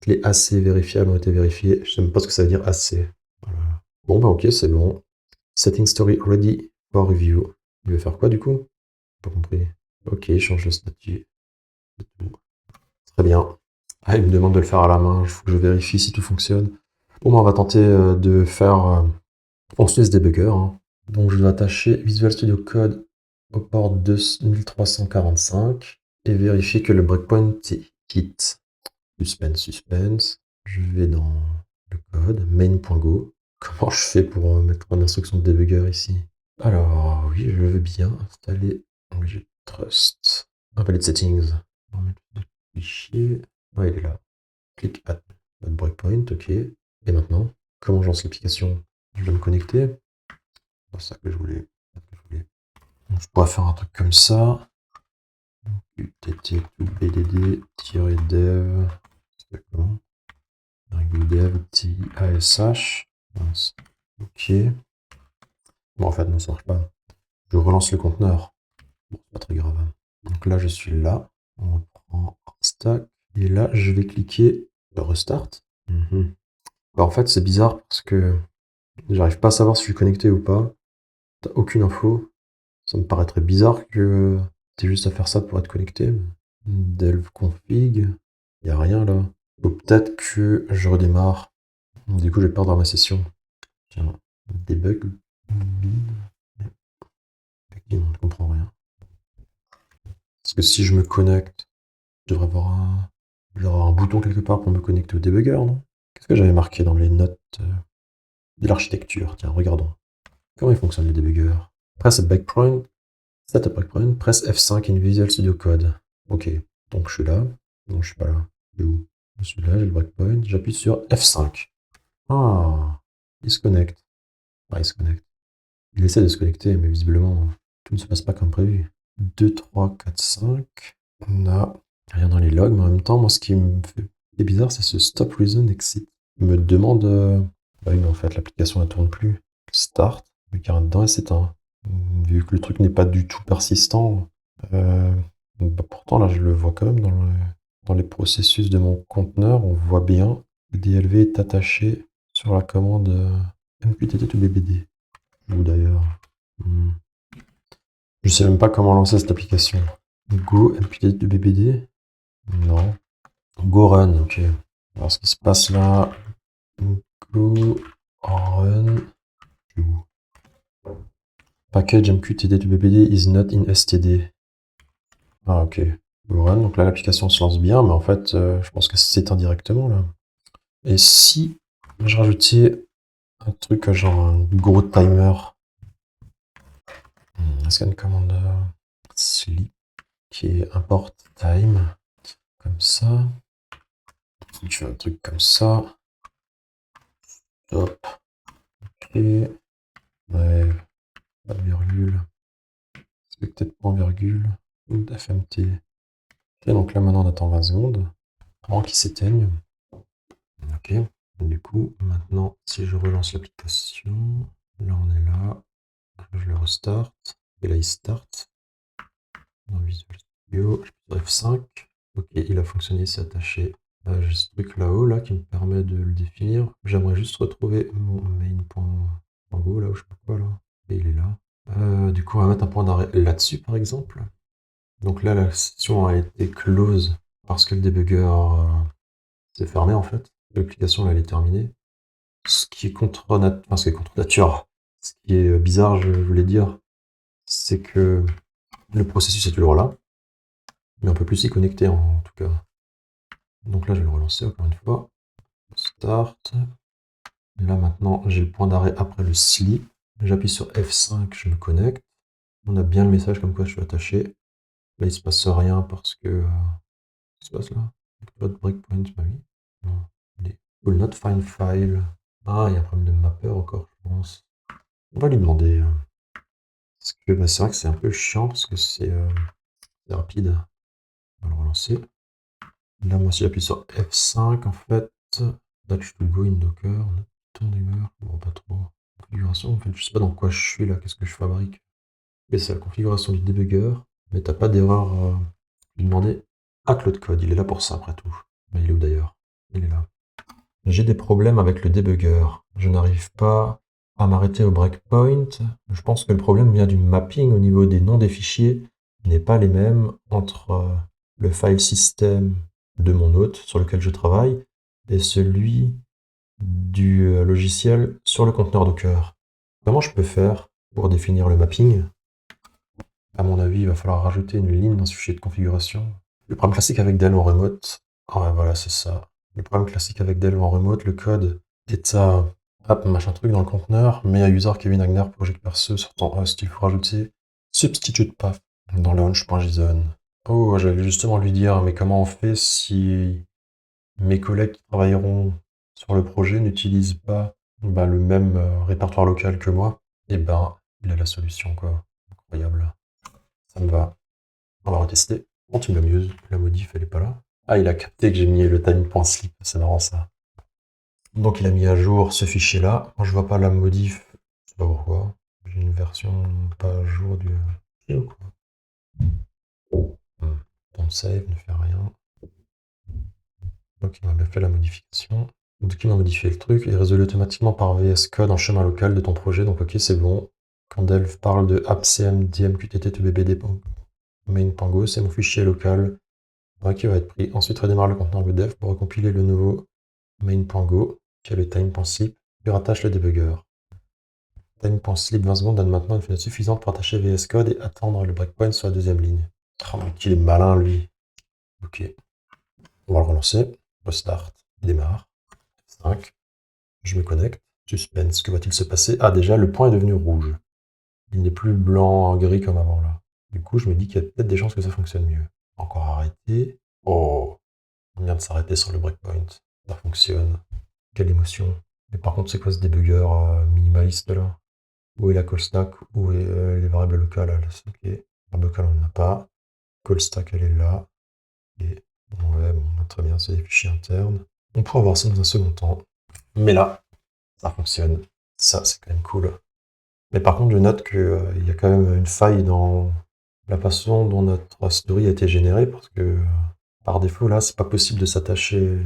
les AC vérifiables ont été vérifiées. Je ne sais même pas ce que ça veut dire AC. Voilà. Bon, bah ok, c'est bon. Setting story ready for review. Il veut faire quoi du coup? Pas compris. Ok, change le statut. C'est tout. Très bien. Ah, il me demande de le faire à la main. Il faut que je vérifie si tout fonctionne. Bon, bah, on va tenter de faire. On se laisse débugger. Hein. Donc, je dois attacher Visual Studio Code au port 2345 et vérifier que le breakpoint est hit. Suspense. Je vais dans le code, main.go. Comment je fais pour mettre une instruction de debugger ici? Alors, oui, je veux bien installer Object Trust. Invalid settings. On va mettre le fichier. Ah, il est là. Click add breakpoint, ok. Et maintenant, comment je lance l'application? Je vais me connecter. C'est ça que je voulais. Donc, je pourrais faire un truc comme ça. utt-bdd-dev. dev-ash. Ok. Bon, en fait, non, ça marche pas. Je relance le conteneur. Bon, c'est pas très grave. Donc là, je suis là. On reprend stack. Et là, je vais cliquer restart. Bah, en fait, c'est bizarre parce que j'arrive pas à savoir si je suis connecté ou pas. T'as aucune info. Ça me paraîtrait bizarre que t'aies juste à faire ça pour être connecté. Delve config. Il n'y a rien là. Ou peut-être que je redémarre. Du coup, je vais perdre ma session. Tiens, debug. Effectivement, on ne comprend rien. Parce que si je me connecte, je devrais avoir un bouton quelque part pour me connecter au debugger, non? Qu'est-ce que j'avais marqué dans les notes de l'architecture? Tiens, regardons. Comment il fonctionne le debugger? Press breakpoint, set a breakpoint, press F5 in Visual Studio Code. Ok, donc je suis là. Non, je suis pas là. Je suis où? Je suis là, j'ai le breakpoint, j'appuie sur F5. Ah, il se connecte. Ah, il se connecte. Il essaie de se connecter, mais visiblement, tout ne se passe pas comme prévu. 2, 3, 4, 5. On a rien dans les logs, mais en même temps, moi, ce qui me fait est bizarre, c'est ce stop reason exit. Il me demande. Bah oui, mais en fait, l'application ne tourne plus. Start, mais qu'il y a rien dedans et s'éteint. Vu que le truc n'est pas du tout persistant, bah pourtant, là, je le vois quand même dans les processus de mon conteneur. On voit bien que DLV est attaché sur la commande mqtt2bbd. Ou d'ailleurs. Je sais même pas comment lancer cette application. Go, MQTT de BBD. Non. Go run, ok. Alors ce qui se passe là. Go run. Package MQTT de BBD is not in STD. Ah ok. Go run. Donc là l'application se lance bien, mais en fait je pense que c'est indirectement là. Et si je rajoutais un truc genre un gros timer. Scan command sleep qui est import time. Comme ça. Je fais un truc comme ça. Hop. Ok. Ouais. Pas de virgule. Expected point virgule. FMT. Ok, donc là maintenant on attend 20 secondes. Avant qu'il s'éteigne. Ok. Du coup, maintenant, si je relance l'application, là on est là. Je le restart. Et là il start. Dans Visual Studio, je fais sur F5. Ok, il a fonctionné, c'est attaché. J'ai ce truc là-haut là qui me permet de le définir. J'aimerais juste retrouver mon main.go là où je sais pas quoi là. Et il est là. Du coup, on va mettre un point d'arrêt là-dessus par exemple. Donc là, la session a été close parce que le debugger s'est fermé en fait. L'application elle est terminée. Ce qui est contre nature. Ce qui est bizarre, je voulais dire, c'est que le processus est toujours là, mais on peut plus s'y connecter en tout cas. Donc là, je vais le relancer encore une fois. Start. Là maintenant, j'ai le point d'arrêt après le sleep. J'appuie sur F5, je me connecte. On a bien le message comme quoi je suis attaché. Là, il se passe rien parce que... Qu'est-ce qui se passe là? Pas de breakpoint, bah oui. Non. Will not find file. Ah, il y a un problème de mapper encore, je pense. On va lui demander. Parce que bah, c'est vrai que c'est un peu chiant parce que c'est rapide. On va le relancer. Là, moi, si j'appuie sur F5, en fait, Batch to go in Docker, tourneur, bon, pas trop. Configuration, en fait, je sais pas dans quoi je suis là, qu'est-ce que je fabrique. Et c'est la configuration du debugger, mais t'as pas d'erreur. Lui demander à Claude Code, il est là pour ça après tout. Mais il est où d'ailleurs? Il est là. J'ai des problèmes avec le debugger. Je n'arrive pas à m'arrêter au breakpoint. Je pense que le problème vient du mapping au niveau des noms des fichiers, qui n'est pas les mêmes entre le file system de mon hôte sur lequel je travaille et celui du logiciel sur le conteneur Docker. Comment je peux faire pour définir le mapping? À mon avis, il va falloir rajouter une ligne dans ce fichier de configuration. Le problème classique avec Dell en remote, ouais, voilà, c'est ça. Le problème classique avec Dell en remote, le code est à app machin truc dans le conteneur, mais à user Kevin Agner project perso sur ton host, il faut rajouter substitute path dans launch.json. Oh, j'allais justement lui dire, mais comment on fait si mes collègues qui travailleront sur le projet n'utilisent pas le même répertoire local que moi? Et ben, il a la solution, quoi. Incroyable. Ça me va. On va retester. Oh, tu m'amuses. La modif, elle est pas là. Ah, il a capté que j'ai mis le time.sleep. C'est marrant, ça. Donc, il a mis à jour ce fichier-là. Moi, je vois pas la modif. Je sais pas pourquoi. J'ai une version pas à jour du... Don't save, ne fait rien. Donc, il m'a bien fait la modification. Donc, il m'a modifié le truc et résolu automatiquement par VS Code en chemin local de ton projet. Donc, ok, c'est bon. Quand Delph parle de appcm.dmqtt.tbbd main.go, c'est mon fichier local qui va être pris. Ensuite, redémarre le conteneur dev pour recompiler le nouveau main.go qui a le time.sleep, puis rattache le debugger. Time.sleep 20 secondes donne maintenant une fenêtre suffisante pour attacher VS Code et attendre le breakpoint sur la deuxième ligne. Oh, mais qu'il est malin, lui. Ok. On va le relancer. Restart. Il démarre. 5. Je me connecte. Suspense. Que va-t-il se passer? Ah, déjà, le point est devenu rouge. Il n'est plus blanc, gris comme avant, là. Du coup, je me dis qu'il y a peut-être des chances que ça fonctionne mieux. Encore arrêter. Oh, on vient de s'arrêter sur le breakpoint. Ça fonctionne. Quelle émotion. Mais par contre, c'est quoi ce debugger minimaliste là? Où est la call stack? Où est les variables locales? Ok. Variable locale, on n'en a pas. Call stack, elle est là. Et ouais, bon, très bien, c'est des fichiers internes. On pourra voir ça dans un second temps. Mais là, ça fonctionne. Ça, c'est quand même cool. Mais par contre, je note qu'il y a quand même une faille dans la façon dont notre story a été générée, parce que par défaut, là, c'est pas possible de s'attacher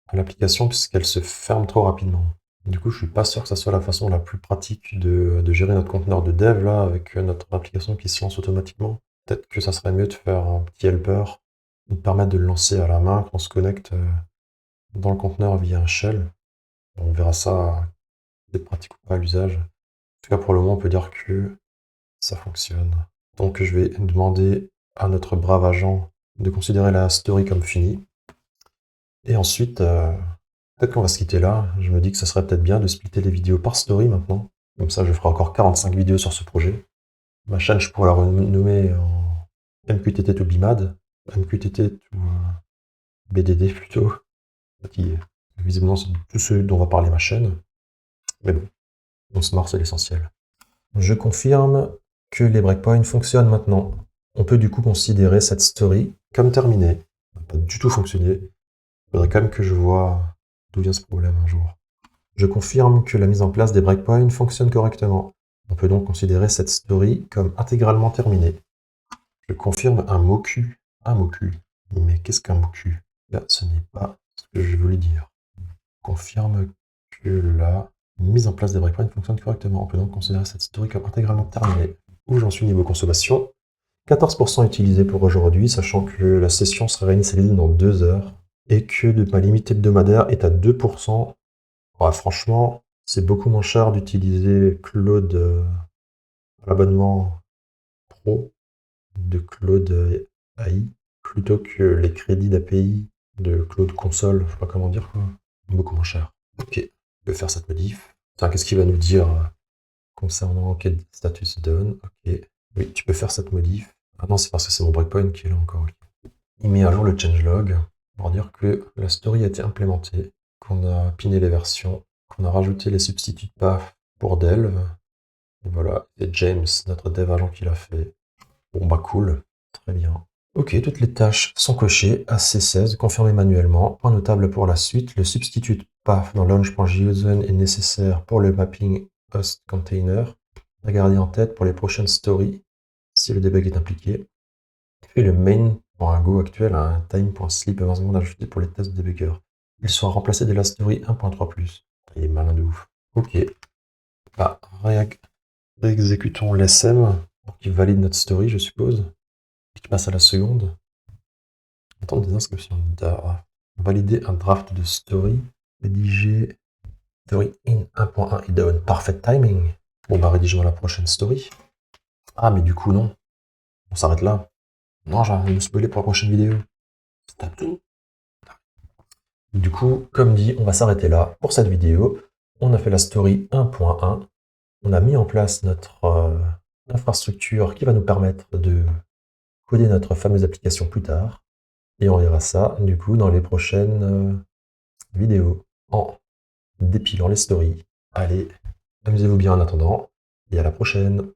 à l'application puisqu'elle se ferme trop rapidement. Du coup, je suis pas sûr que ça soit la façon la plus pratique de gérer notre conteneur de dev, là, avec notre application qui se lance automatiquement. peut-être que ça serait mieux de faire un petit helper, qui nous permettre de le lancer à la main quand on se connecte dans le conteneur via un shell. On verra ça, c'est pratique ou pas à l'usage. En tout cas, pour le moment, on peut dire que ça fonctionne. Donc, je vais demander à notre brave agent de considérer la story comme finie. Et ensuite, peut-être qu'on va se quitter là. Je me dis que ça serait peut-être bien de splitter les vidéos par story maintenant. Comme ça, je ferai encore 45 vidéos sur ce projet. Ma chaîne, je pourrais la renommer en MQTT to BIMAD, MQTT to BDD plutôt. Qui, visiblement, c'est tout ce dont va parler ma chaîne. Mais bon, on se marre, c'est l'essentiel. Je confirme que les breakpoints fonctionnent maintenant. On peut du coup considérer cette story comme terminée. Ça n'a pas du tout fonctionné. Il faudrait quand même que je vois d'où vient ce problème un jour. Je confirme que la mise en place des breakpoints fonctionne correctement. On peut donc considérer cette story comme intégralement terminée. Je confirme un mot Q. Un mot Q. Mais qu'est-ce qu'un mot Q? Là, ce n'est pas ce que je voulais dire. Je confirme que la mise en place des breakpoints fonctionne correctement. On peut donc considérer cette story comme intégralement terminée. Où j'en suis niveau consommation? 14% utilisé pour aujourd'hui, sachant que la session sera réinitialisée dans 2 heures et que ma limite hebdomadaire est à 2%. Ouais, franchement, c'est beaucoup moins cher d'utiliser Claude l'abonnement pro de Claude AI plutôt que les crédits d'API de Claude Console, je sais pas comment dire quoi. Beaucoup moins cher. Ok, je vais faire cette modif. Tiens, qu'est-ce qu'il va nous dire concernant quel status done? Ok, oui, tu peux faire cette modif. Ah non, c'est parce que c'est mon breakpoint qui est là encore. Il met à jour le changelog pour dire que la story a été implémentée, qu'on a piné les versions, qu'on a rajouté les substituts de path pour Delve. Et voilà, c'est James, notre dev agent, qui l'a fait. Bon bah cool, très bien. Ok, toutes les tâches sont cochées, AC16, confirmées manuellement. Point notable pour la suite, le substitut de path dans launch.json est nécessaire pour le mapping host container. À garder en tête pour les prochaines stories, si le debug est impliqué. Et le main.go actuel a un time.sleep 20 secondes ajouté pour les tests de debugger. Il sera remplacé de la story 1.3+. Il est malin de ouf. Ok. Bah, réexécutons l'SM pour qu'il valide notre story, je suppose. Et qu'il passe à la seconde. Attends des inscriptions. Valider un draft de story. Rédiger story in 1.1 et down. Parfait timing. Bon bah rédigeons la prochaine story. Ah mais du coup non. On s'arrête là. Non, j'ai me spoiler pour la prochaine vidéo. Stop tout. Du coup, comme dit, on va s'arrêter là pour cette vidéo. On a fait la story 1.1. On a mis en place notre infrastructure qui va nous permettre de coder notre fameuse application plus tard. Et on verra ça, du coup, dans les prochaines vidéos en dépilant les stories. Allez, amusez-vous bien en attendant et à la prochaine.